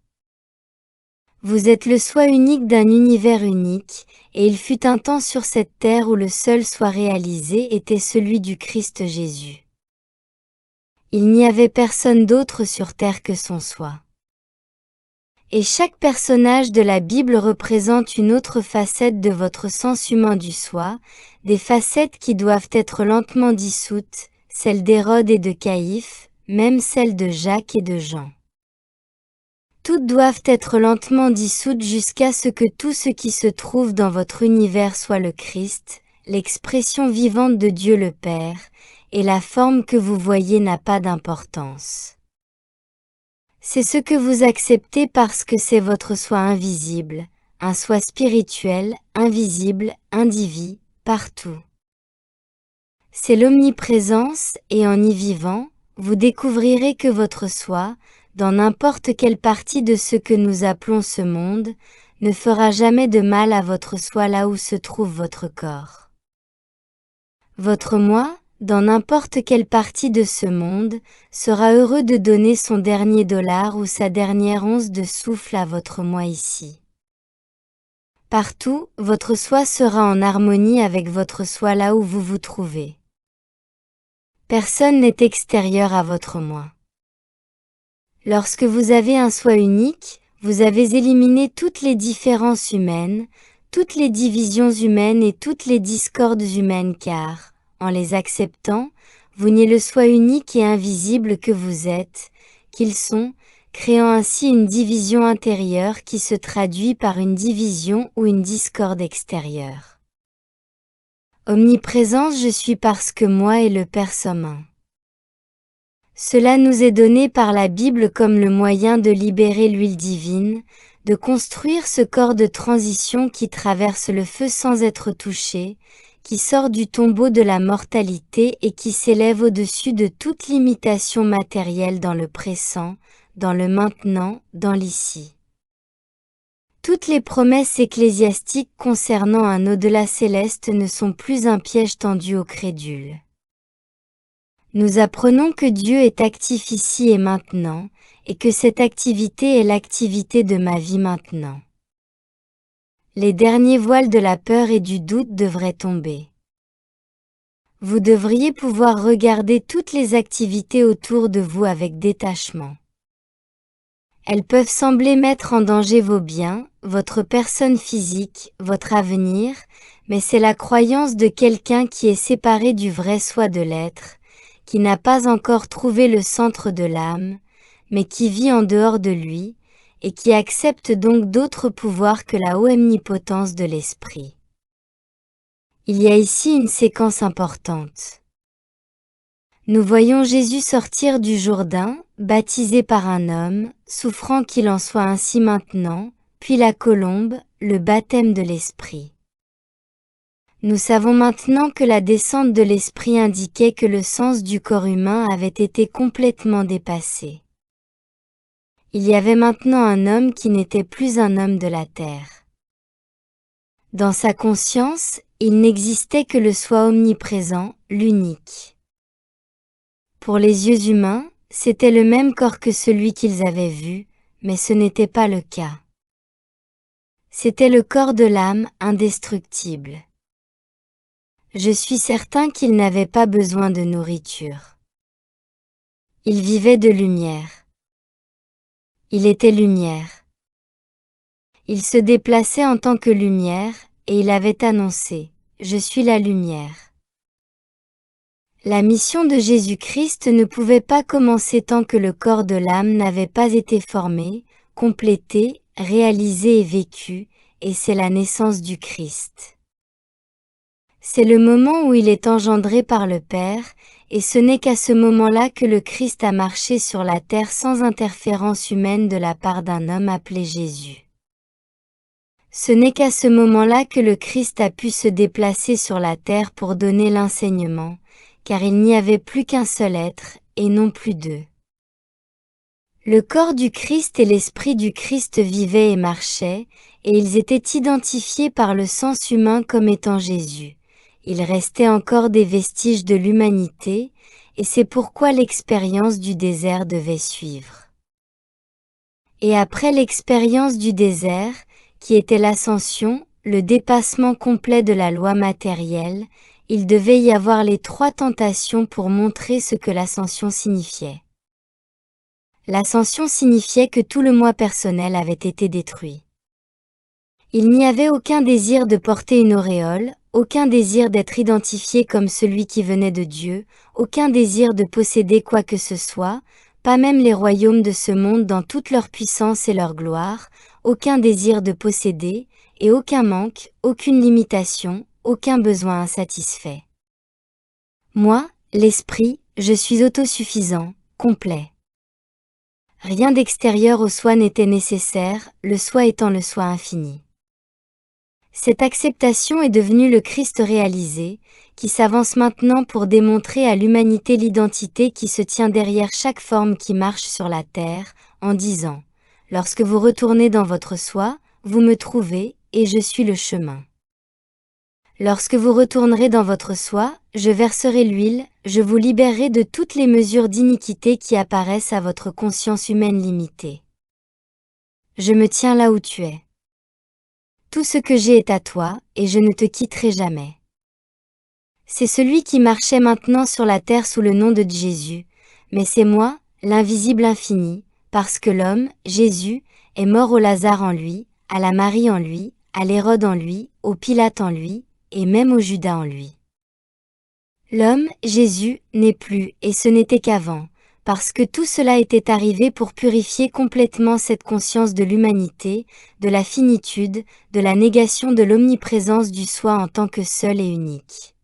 Vous êtes le soi unique d'un univers unique, et il fut un temps sur cette terre où le seul soi réalisé était celui du Christ Jésus. Il n'y avait personne d'autre sur terre que son soi. Et chaque personnage de la Bible représente une autre facette de votre sens humain du soi, des facettes qui doivent être lentement dissoutes, celles d'Hérode et de Caïphe, même celles de Jacques et de Jean. Toutes doivent être lentement dissoutes jusqu'à ce que tout ce qui se trouve dans votre univers soit le Christ, l'expression vivante de Dieu le Père, et la forme que vous voyez n'a pas d'importance. C'est ce que vous acceptez parce que c'est votre soi invisible, un soi spirituel, invisible, indivis, partout. C'est l'omniprésence et en y vivant, vous découvrirez que votre soi, dans n'importe quelle partie de ce que nous appelons ce monde, ne fera jamais de mal à votre soi là où se trouve votre corps. Votre moi, dans n'importe quelle partie de ce monde, sera heureux de donner son dernier dollar ou sa dernière once de souffle à votre moi ici. Partout, votre soi sera en harmonie avec votre soi là où vous vous trouvez. Personne n'est extérieur à votre moi. Lorsque vous avez un soi unique, vous avez éliminé toutes les différences humaines, toutes les divisions humaines et toutes les discordes humaines car, en les acceptant, vous niez le soi unique et invisible que vous êtes, qu'ils sont, créant ainsi une division intérieure qui se traduit par une division ou une discorde extérieure. Omniprésence je suis parce que moi et le Père sommes un. Cela nous est donné par la Bible comme le moyen de libérer l'huile divine, de construire ce corps de transition qui traverse le feu sans être touché, qui sort du tombeau de la mortalité et qui s'élève au-dessus de toute limitation matérielle dans le présent, dans le maintenant, dans l'ici. Toutes les promesses ecclésiastiques concernant un au-delà céleste ne sont plus un piège tendu aux crédules. Nous apprenons que Dieu est actif ici et maintenant, et que cette activité est l'activité de ma vie maintenant. Les derniers voiles de la peur et du doute devraient tomber. Vous devriez pouvoir regarder toutes les activités autour de vous avec détachement. Elles peuvent sembler mettre en danger vos biens, votre personne physique, votre avenir, mais c'est la croyance de quelqu'un qui est séparé du vrai soi de l'être, qui n'a pas encore trouvé le centre de l'âme, mais qui vit en dehors de lui, et qui accepte donc d'autres pouvoirs que la omnipotence de l'esprit. Il y a ici une séquence importante. Nous voyons Jésus sortir du Jourdain, baptisé par un homme, souffrant qu'il en soit ainsi maintenant, puis la colombe, le baptême de l'esprit. Nous savons maintenant que la descente de l'esprit indiquait que le sens du corps humain avait été complètement dépassé. Il y avait maintenant un homme qui n'était plus un homme de la terre. Dans sa conscience, il n'existait que le soi omniprésent, l'unique. Pour les yeux humains, c'était le même corps que celui qu'ils avaient vu, mais ce n'était pas le cas. C'était le corps de l'âme indestructible. Je suis certain qu'il n'avait pas besoin de nourriture. Il vivait de lumière. Il était lumière. Il se déplaçait en tant que lumière, et il avait annoncé « Je suis la lumière ». La mission de Jésus-Christ ne pouvait pas commencer tant que le corps de l'âme n'avait pas été formé, complété, réalisé et vécu, et c'est la naissance du Christ. C'est le moment où il est engendré par le Père, et ce n'est qu'à ce moment-là que le Christ a marché sur la terre sans interférence humaine de la part d'un homme appelé Jésus. Ce n'est qu'à ce moment-là que le Christ a pu se déplacer sur la terre pour donner l'enseignement, car il n'y avait plus qu'un seul être, et non plus deux. Le corps du Christ et l'esprit du Christ vivaient et marchaient, et ils étaient identifiés par le sens humain comme étant Jésus. Il restait encore des vestiges de l'humanité, et c'est pourquoi l'expérience du désert devait suivre. Et après l'expérience du désert, qui était l'ascension, le dépassement complet de la loi matérielle, il devait y avoir les 3 tentations pour montrer ce que l'ascension signifiait. L'ascension signifiait que tout le moi personnel avait été détruit. Il n'y avait aucun désir de porter une auréole, aucun désir d'être identifié comme celui qui venait de Dieu, aucun désir de posséder quoi que ce soit, pas même les royaumes de ce monde dans toute leur puissance et leur gloire, aucun désir de posséder, et aucun manque, aucune limitation, aucun besoin insatisfait. Moi, l'esprit, je suis autosuffisant, complet. Rien d'extérieur au soi n'était nécessaire, le soi étant le soi infini. Cette acceptation est devenue le Christ réalisé, qui s'avance maintenant pour démontrer à l'humanité l'identité qui se tient derrière chaque forme qui marche sur la terre, en disant « Lorsque vous retournez dans votre soi, vous me trouvez, et je suis le chemin. Lorsque vous retournerez dans votre soi, je verserai l'huile, je vous libérerai de toutes les mesures d'iniquité qui apparaissent à votre conscience humaine limitée. Je me tiens là où tu es. Tout ce que j'ai est à toi, et je ne te quitterai jamais. » C'est celui qui marchait maintenant sur la terre sous le nom de Jésus, mais c'est moi, l'invisible infini, parce que l'homme, Jésus, est mort au Lazare en lui, à la Marie en lui, à l'Hérode en lui, au Pilate en lui, et même au Judas en lui. L'homme, Jésus, n'est plus, et ce n'était qu'avant, parce que tout cela était arrivé pour purifier complètement cette conscience de l'humanité, de la finitude, de la négation de l'omniprésence du soi en tant que seul et unique.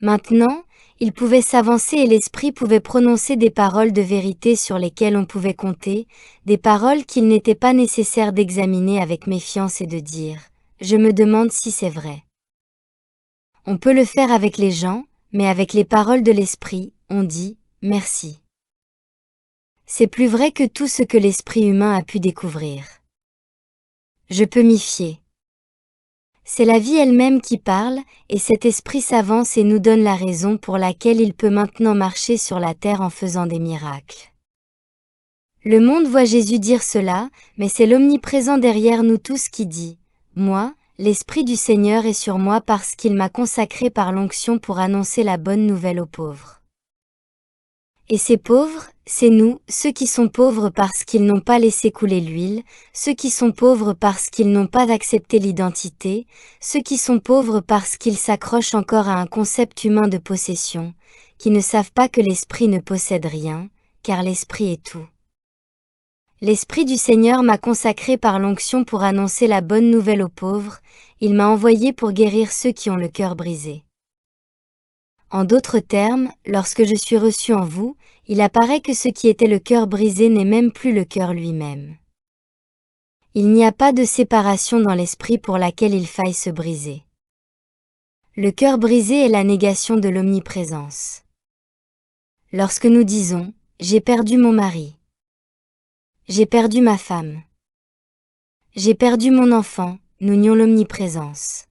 Maintenant, il pouvait s'avancer et l'Esprit pouvait prononcer des paroles de vérité sur lesquelles on pouvait compter, des paroles qu'il n'était pas nécessaire d'examiner avec méfiance et de dire « Je me demande si c'est vrai ». On peut le faire avec les gens, mais avec les paroles de l'Esprit, on dit « Merci ». C'est plus vrai que tout ce que l'esprit humain a pu découvrir. Je peux m'y fier. C'est la vie elle-même qui parle, et cet esprit s'avance et nous donne la raison pour laquelle il peut maintenant marcher sur la terre en faisant des miracles. Le monde voit Jésus dire cela, mais c'est l'omniprésent derrière nous tous qui dit « Moi, l'Esprit du Seigneur est sur moi parce qu'il m'a consacré par l'onction pour annoncer la bonne nouvelle aux pauvres. » Et ces pauvres, c'est nous, ceux qui sont pauvres parce qu'ils n'ont pas laissé couler l'huile, ceux qui sont pauvres parce qu'ils n'ont pas accepté l'identité, ceux qui sont pauvres parce qu'ils s'accrochent encore à un concept humain de possession, qui ne savent pas que l'Esprit ne possède rien, car l'Esprit est tout. L'Esprit du Seigneur m'a consacré par l'onction pour annoncer la bonne nouvelle aux pauvres, il m'a envoyé pour guérir ceux qui ont le cœur brisé. En d'autres termes, lorsque je suis reçu en vous, il apparaît que ce qui était le cœur brisé n'est même plus le cœur lui-même. Il n'y a pas de séparation dans l'esprit pour laquelle il faille se briser. Le cœur brisé est la négation de l'omniprésence. Lorsque nous disons « J'ai perdu mon mari »,« J'ai perdu ma femme »,« J'ai perdu mon enfant », nous nions l'omniprésence.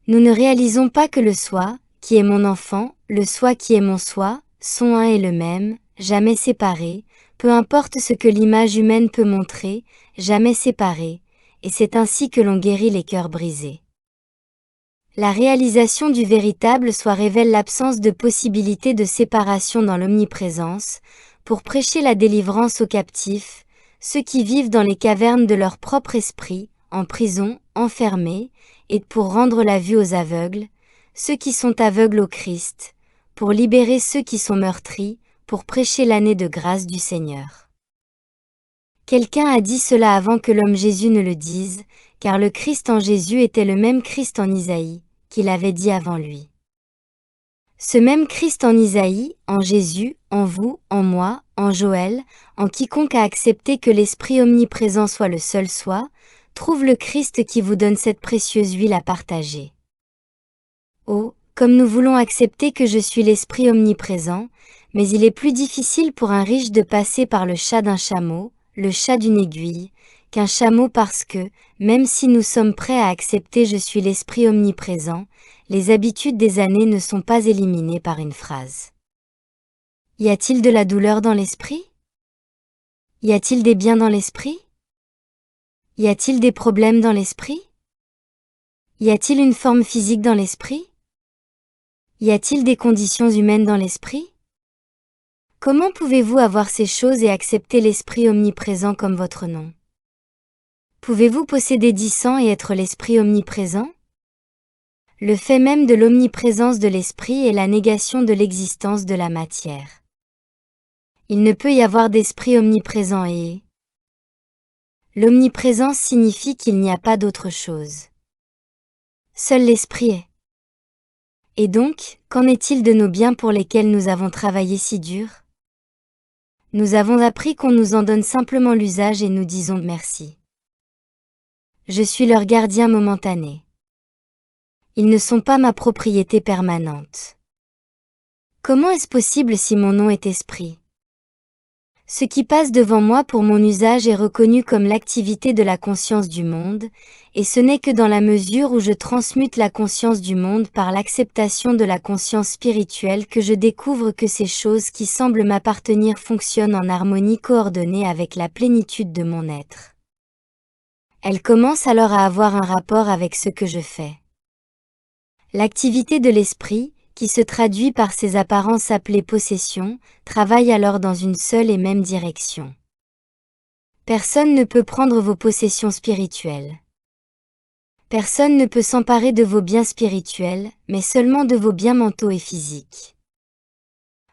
Nous ne réalisons pas que le soi, qui est mon enfant, le soi qui est mon soi, sont un et le même, jamais séparés, peu importe ce que l'image humaine peut montrer, jamais séparés, et c'est ainsi que l'on guérit les cœurs brisés. La réalisation du véritable soi révèle l'absence de possibilité de séparation dans l'omniprésence, pour prêcher la délivrance aux captifs, ceux qui vivent dans les cavernes de leur propre esprit, en prison, enfermés, et pour rendre la vue aux aveugles, ceux qui sont aveugles au Christ, pour libérer ceux qui sont meurtris, pour prêcher l'année de grâce du Seigneur. Quelqu'un a dit cela avant que l'homme Jésus ne le dise, car le Christ en Jésus était le même Christ en Isaïe, qu'il avait dit avant lui. Ce même Christ en Isaïe, en Jésus, en vous, en moi, en Joël, en quiconque a accepté que l'Esprit omniprésent soit le seul soi, trouve le Christ qui vous donne cette précieuse huile à partager. Oh, comme nous voulons accepter que je suis l'Esprit omniprésent, mais il est plus difficile pour un riche de passer par le chat d'un chameau, le chat d'une aiguille, qu'un chameau parce que, même si nous sommes prêts à accepter je suis l'Esprit omniprésent, les habitudes des années ne sont pas éliminées par une phrase. Y a-t-il de la douleur dans l'esprit? Y a-t-il des biens dans l'esprit? Y a-t-il des problèmes dans l'esprit? Y a-t-il une forme physique dans l'esprit? Y a-t-il des conditions humaines dans l'esprit? Comment pouvez-vous avoir ces choses et accepter l'Esprit omniprésent comme votre nom? Pouvez-vous posséder 10 sangs et être l'Esprit omniprésent? Le fait même de l'omniprésence de l'Esprit est la négation de l'existence de la matière. Il ne peut y avoir d'Esprit omniprésent et l'omniprésence signifie qu'il n'y a pas d'autre chose. Seul l'Esprit est. Et donc, qu'en est-il de nos biens pour lesquels nous avons travaillé si dur? Nous avons appris qu'on nous en donne simplement l'usage et nous disons merci. Je suis leur gardien momentané. Ils ne sont pas ma propriété permanente. Comment est-ce possible si mon nom est esprit? Ce qui passe devant moi pour mon usage est reconnu comme l'activité de la conscience du monde, et ce n'est que dans la mesure où je transmute la conscience du monde par l'acceptation de la conscience spirituelle que je découvre que ces choses qui semblent m'appartenir fonctionnent en harmonie coordonnée avec la plénitude de mon être. Elles commencent alors à avoir un rapport avec ce que je fais. L'activité de l'esprit, qui se traduit par ces apparences appelées possessions, travaille alors dans une seule et même direction. Personne ne peut prendre vos possessions spirituelles. Personne ne peut s'emparer de vos biens spirituels, mais seulement de vos biens mentaux et physiques.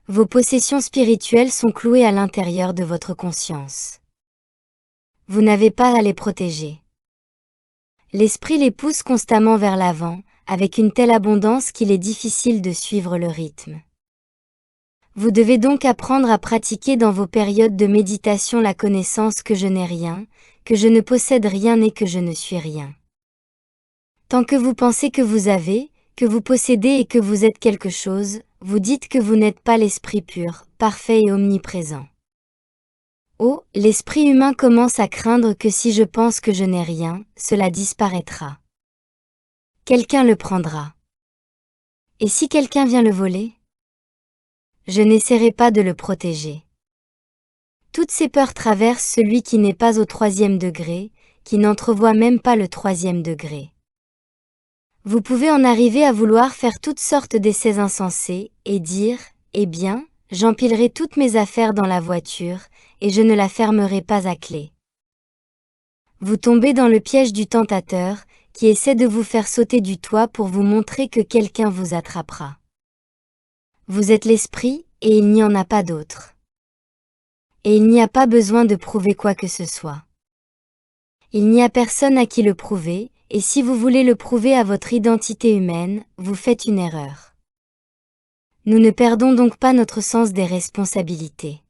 Vos possessions spirituelles sont clouées à l'intérieur de votre conscience. Vous n'avez pas à les protéger. L'esprit les pousse constamment vers l'avant, avec une telle abondance qu'il est difficile de suivre le rythme. Vous devez donc apprendre à pratiquer dans vos périodes de méditation la connaissance que je n'ai rien, que je ne possède rien et que je ne suis rien. Tant que vous pensez que vous avez, que vous possédez et que vous êtes quelque chose, vous dites que vous n'êtes pas l'esprit pur, parfait et omniprésent. Oh, l'esprit humain commence à craindre que si je pense que je n'ai rien, cela disparaîtra. Quelqu'un le prendra. Et si quelqu'un vient le voler? Je n'essaierai pas de le protéger. Toutes ces peurs traversent celui qui n'est pas au 3e degré, qui n'entrevoit même pas le 3e degré. Vous pouvez en arriver à vouloir faire toutes sortes d'essais insensés, et dire, eh bien, j'empilerai toutes mes affaires dans la voiture, et je ne la fermerai pas à clé. Vous tombez dans le piège du tentateur, qui essaie de vous faire sauter du toit pour vous montrer que quelqu'un vous attrapera. Vous êtes l'esprit, et il n'y en a pas d'autre. Et il n'y a pas besoin de prouver quoi que ce soit. Il n'y a personne à qui le prouver, et si vous voulez le prouver à votre identité humaine, vous faites une erreur. Nous ne perdons donc pas notre sens des responsabilités.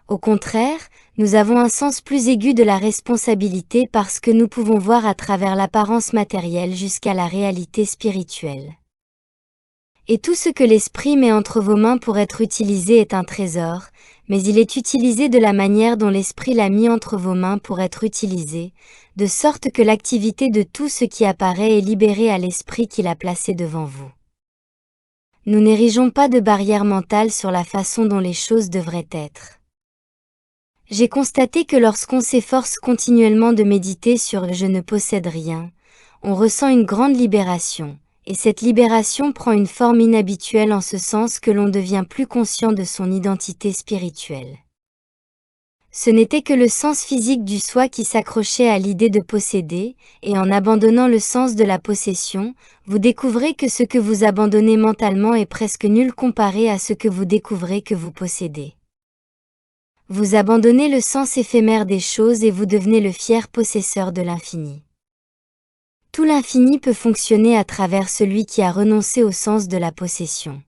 Au contraire, nous avons un sens plus aigu de la responsabilité parce que nous pouvons voir à travers l'apparence matérielle jusqu'à la réalité spirituelle. Et tout ce que l'esprit met entre vos mains pour être utilisé est un trésor, mais il est utilisé de la manière dont l'esprit l'a mis entre vos mains pour être utilisé, de sorte que l'activité de tout ce qui apparaît est libérée à l'esprit qui l'a placé devant vous. Nous n'érigeons pas de barrière mentale sur la façon dont les choses devraient être. J'ai constaté que lorsqu'on s'efforce continuellement de méditer sur « je ne possède rien », on ressent une grande libération, et cette libération prend une forme inhabituelle en ce sens que l'on devient plus conscient de son identité spirituelle. Ce n'était que le sens physique du soi qui s'accrochait à l'idée de posséder, et en abandonnant le sens de la possession, vous découvrez que ce que vous abandonnez mentalement est presque nul comparé à ce que vous découvrez que vous possédez. Vous abandonnez le sens éphémère des choses et vous devenez le fier possesseur de l'infini. Tout l'infini peut fonctionner à travers celui qui a renoncé au sens de la possession.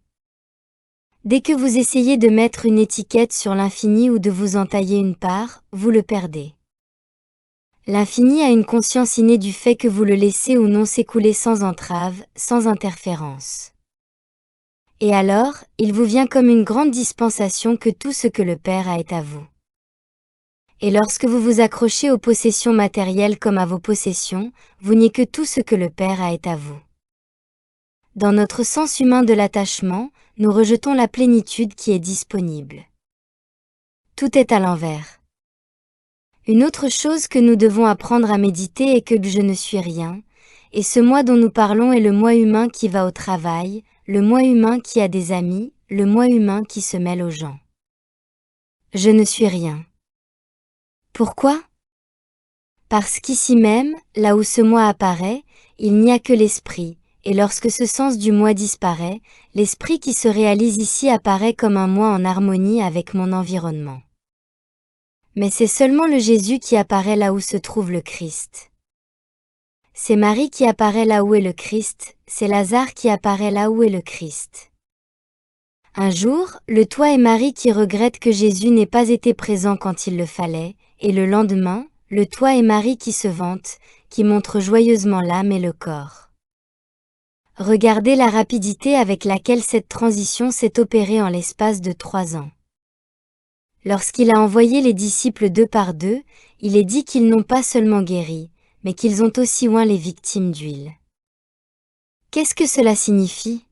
Dès que vous essayez de mettre une étiquette sur l'infini ou de vous en tailler une part, vous le perdez. L'infini a une conscience innée du fait que vous le laissez ou non s'écouler sans entrave, sans interférence. Et alors, il vous vient comme une grande dispensation que tout ce que le Père a est à vous. Et lorsque vous vous accrochez aux possessions matérielles comme à vos possessions, vous niez que tout ce que le Père a est à vous. Dans notre sens humain de l'attachement, nous rejetons la plénitude qui est disponible. Tout est à l'envers. Une autre chose que nous devons apprendre à méditer est que je ne suis rien, et ce moi dont nous parlons est le moi humain qui va au travail, le moi humain qui a des amis, le moi humain qui se mêle aux gens. Je ne suis rien. Pourquoi? Parce qu'ici même, là où ce moi apparaît, il n'y a que l'esprit, et lorsque ce sens du moi disparaît, l'esprit qui se réalise ici apparaît comme un moi en harmonie avec mon environnement. Mais c'est seulement le Jésus qui apparaît là où se trouve le Christ. C'est Marie qui apparaît là où est le Christ, c'est Lazare qui apparaît là où est le Christ. Un jour, le toi et Marie qui regrettent que Jésus n'ait pas été présent quand il le fallait, et le lendemain, le toi et Marie qui se vantent, qui montrent joyeusement l'âme et le corps. Regardez la rapidité avec laquelle cette transition s'est opérée en l'espace de 3 ans. Lorsqu'il a envoyé les disciples 2 par 2, il est dit qu'ils n'ont pas seulement guéri, mais qu'ils ont aussi oint les victimes d'huile. Qu'est-ce que cela signifie?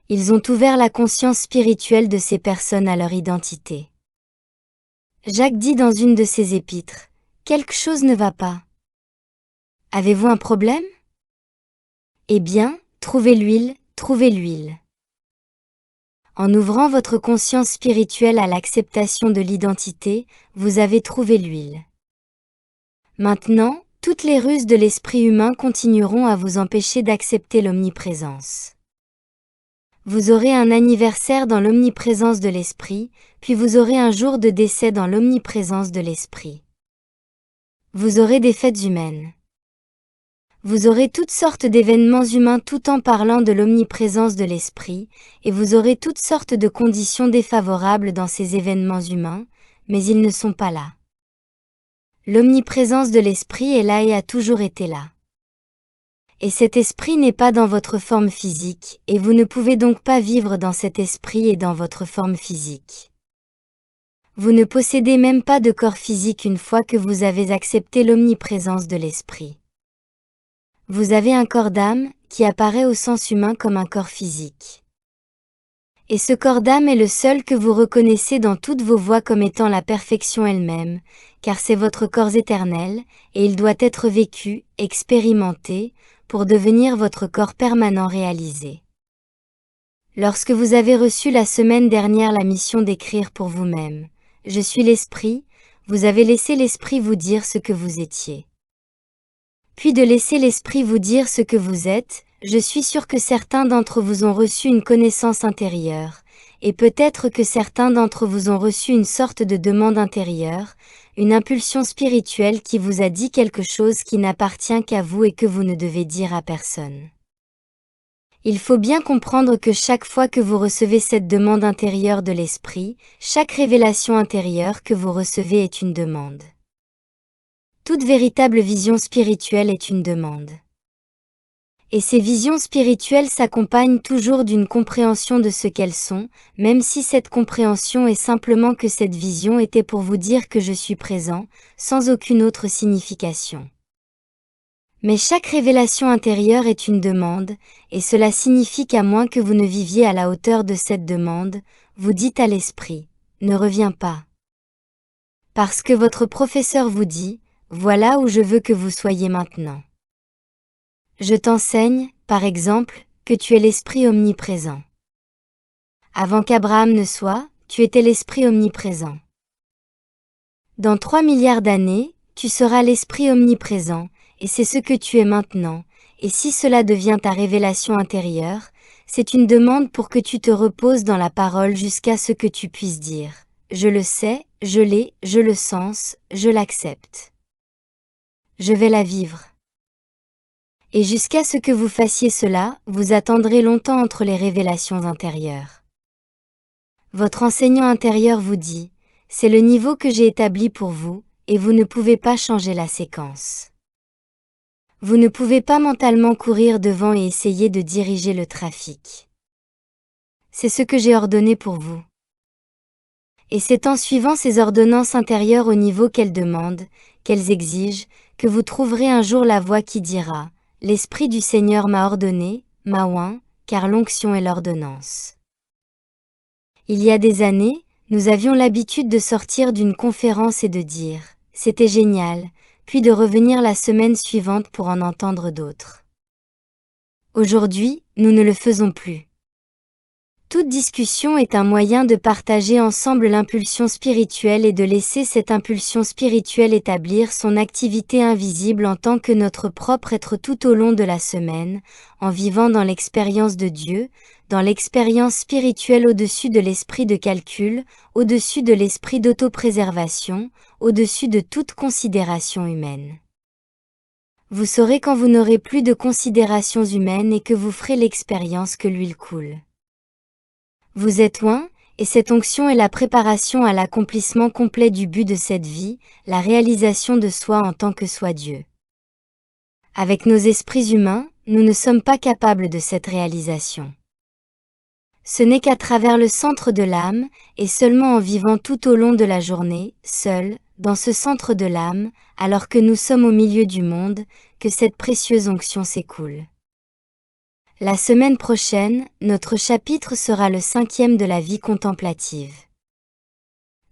Ils ont ouvert la conscience spirituelle de ces personnes à leur identité. Jacques dit dans une de ses épîtres, « Quelque chose ne va pas. Avez-vous un problème? Eh bien, trouvez l'huile, trouvez l'huile. » En ouvrant votre conscience spirituelle à l'acceptation de l'identité, vous avez trouvé l'huile. Maintenant, Toutes les ruses de l'esprit humain continueront à vous empêcher d'accepter l'omniprésence. Vous aurez un anniversaire dans l'omniprésence de l'esprit, puis vous aurez un jour de décès dans l'omniprésence de l'esprit. Vous aurez des fêtes humaines. Vous aurez toutes sortes d'événements humains tout en parlant de l'omniprésence de l'esprit, et vous aurez toutes sortes de conditions défavorables dans ces événements humains, mais ils ne sont pas là. L'omniprésence de l'esprit est là et a toujours été là. Et cet esprit n'est pas dans votre forme physique, et vous ne pouvez donc pas vivre dans cet esprit et dans votre forme physique. Vous ne possédez même pas de corps physique une fois que vous avez accepté l'omniprésence de l'esprit. Vous avez un corps d'âme, qui apparaît au sens humain comme un corps physique. Et ce corps d'âme est le seul que vous reconnaissez dans toutes vos voies comme étant la perfection elle-même, car c'est votre corps éternel, et il doit être vécu, expérimenté, pour devenir votre corps permanent réalisé. Lorsque vous avez reçu la semaine dernière la mission d'écrire pour vous-même, « Je suis l'esprit », vous avez laissé l'esprit vous dire ce que vous étiez. Puis de laisser l'esprit vous dire ce que vous êtes, je suis sûr que certains d'entre vous ont reçu une connaissance intérieure, et peut-être que certains d'entre vous ont reçu une sorte de demande intérieure, une impulsion spirituelle qui vous a dit quelque chose qui n'appartient qu'à vous et que vous ne devez dire à personne. Il faut bien comprendre que chaque fois que vous recevez cette demande intérieure de l'esprit, chaque révélation intérieure que vous recevez est une demande. Toute véritable vision spirituelle est une demande. Et ces visions spirituelles s'accompagnent toujours d'une compréhension de ce qu'elles sont, même si cette compréhension est simplement que cette vision était pour vous dire que je suis présent, sans aucune autre signification. Mais chaque révélation intérieure est une demande, et cela signifie qu'à moins que vous ne viviez à la hauteur de cette demande, vous dites à l'esprit, « Ne reviens pas ». Parce que votre professeur vous dit, « Voilà où je veux que vous soyez maintenant ». Je t'enseigne, par exemple, que tu es l'esprit omniprésent. Avant qu'Abraham ne soit, tu étais l'esprit omniprésent. Dans 3 milliards d'années, tu seras l'esprit omniprésent, et c'est ce que tu es maintenant, et si cela devient ta révélation intérieure, c'est une demande pour que tu te reposes dans la parole jusqu'à ce que tu puisses dire « Je le sais, je l'ai, je le sens, je l'accepte. Je vais la vivre. » Et jusqu'à ce que vous fassiez cela, vous attendrez longtemps entre les révélations intérieures. Votre enseignant intérieur vous dit, c'est le niveau que j'ai établi pour vous, et vous ne pouvez pas changer la séquence. Vous ne pouvez pas mentalement courir devant et essayer de diriger le trafic. C'est ce que j'ai ordonné pour vous. Et c'est en suivant ces ordonnances intérieures au niveau qu'elles demandent, qu'elles exigent, que vous trouverez un jour la voix qui dira, l'Esprit du Seigneur m'a ordonné, m'a oint, car l'onction est l'ordonnance. Il y a des années, nous avions l'habitude de sortir d'une conférence et de dire « C'était génial », puis de revenir la semaine suivante pour en entendre d'autres. Aujourd'hui, nous ne le faisons plus. Toute discussion est un moyen de partager ensemble l'impulsion spirituelle et de laisser cette impulsion spirituelle établir son activité invisible en tant que notre propre être tout au long de la semaine, en vivant dans l'expérience de Dieu, dans l'expérience spirituelle au-dessus de l'esprit de calcul, au-dessus de l'esprit d'autopréservation, au-dessus de toute considération humaine. Vous saurez quand vous n'aurez plus de considérations humaines et que vous ferez l'expérience que l'huile coule. Vous êtes oint, et cette onction est la préparation à l'accomplissement complet du but de cette vie, la réalisation de soi en tant que soi Dieu. Avec nos esprits humains, nous ne sommes pas capables de cette réalisation. Ce n'est qu'à travers le centre de l'âme, et seulement en vivant tout au long de la journée, seul, dans ce centre de l'âme, alors que nous sommes au milieu du monde, que cette précieuse onction s'écoule. La semaine prochaine, notre chapitre sera le 5e de la vie contemplative.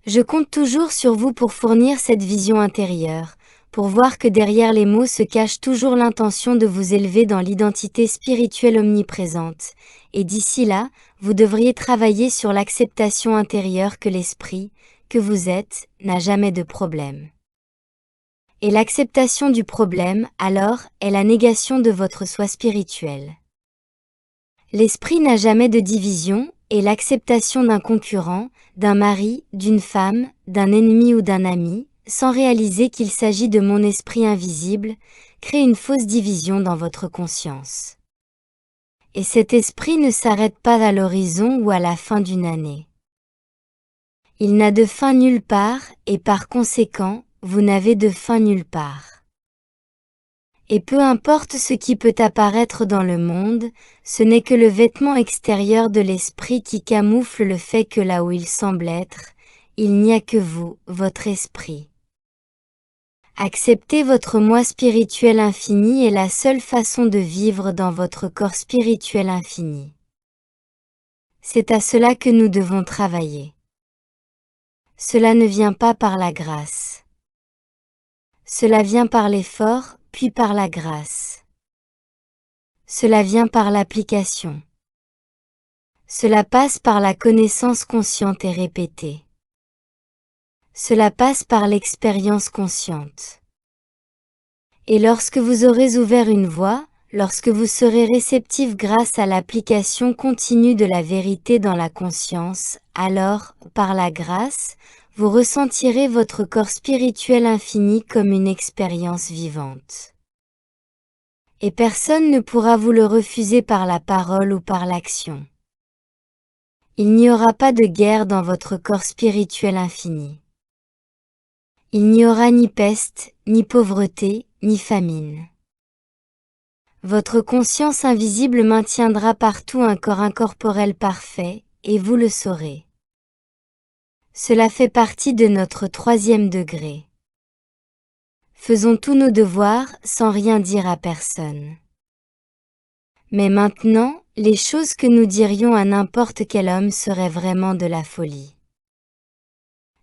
Je compte toujours sur vous pour fournir cette vision intérieure, pour voir que derrière les mots se cache toujours l'intention de vous élever dans l'identité spirituelle omniprésente, et d'ici là, vous devriez travailler sur l'acceptation intérieure que l'esprit, que vous êtes, n'a jamais de problème. Et l'acceptation du problème, alors, est la négation de votre soi spirituel. L'esprit n'a jamais de division, et l'acceptation d'un concurrent, d'un mari, d'une femme, d'un ennemi ou d'un ami, sans réaliser qu'il s'agit de mon esprit invisible, crée une fausse division dans votre conscience. Et cet esprit ne s'arrête pas à l'horizon ou à la fin d'une année. Il n'a de fin nulle part, et par conséquent, vous n'avez de fin nulle part. Et peu importe ce qui peut apparaître dans le monde, ce n'est que le vêtement extérieur de l'esprit qui camoufle le fait que là où il semble être, il n'y a que vous, votre esprit. Accepter votre moi spirituel infini est la seule façon de vivre dans votre corps spirituel infini. C'est à cela que nous devons travailler. Cela ne vient pas par la grâce. Cela vient par l'effort, puis par la grâce. Cela vient par l'application. Cela passe par la connaissance consciente et répétée. Cela passe par l'expérience consciente. Et lorsque vous aurez ouvert une voie, lorsque vous serez réceptif grâce à l'application continue de la vérité dans la conscience, alors, par la grâce, vous ressentirez votre corps spirituel infini comme une expérience vivante. Et personne ne pourra vous le refuser par la parole ou par l'action. Il n'y aura pas de guerre dans votre corps spirituel infini. Il n'y aura ni peste, ni pauvreté, ni famine. Votre conscience invisible maintiendra partout un corps incorporel parfait, et vous le saurez. Cela fait partie de notre 3e degré. Faisons tous nos devoirs sans rien dire à personne. Mais maintenant, les choses que nous dirions à n'importe quel homme seraient vraiment de la folie.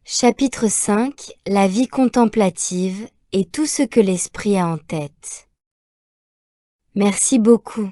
Chapitre 5, la vie contemplative, et tout ce que l'esprit a en tête. Merci beaucoup.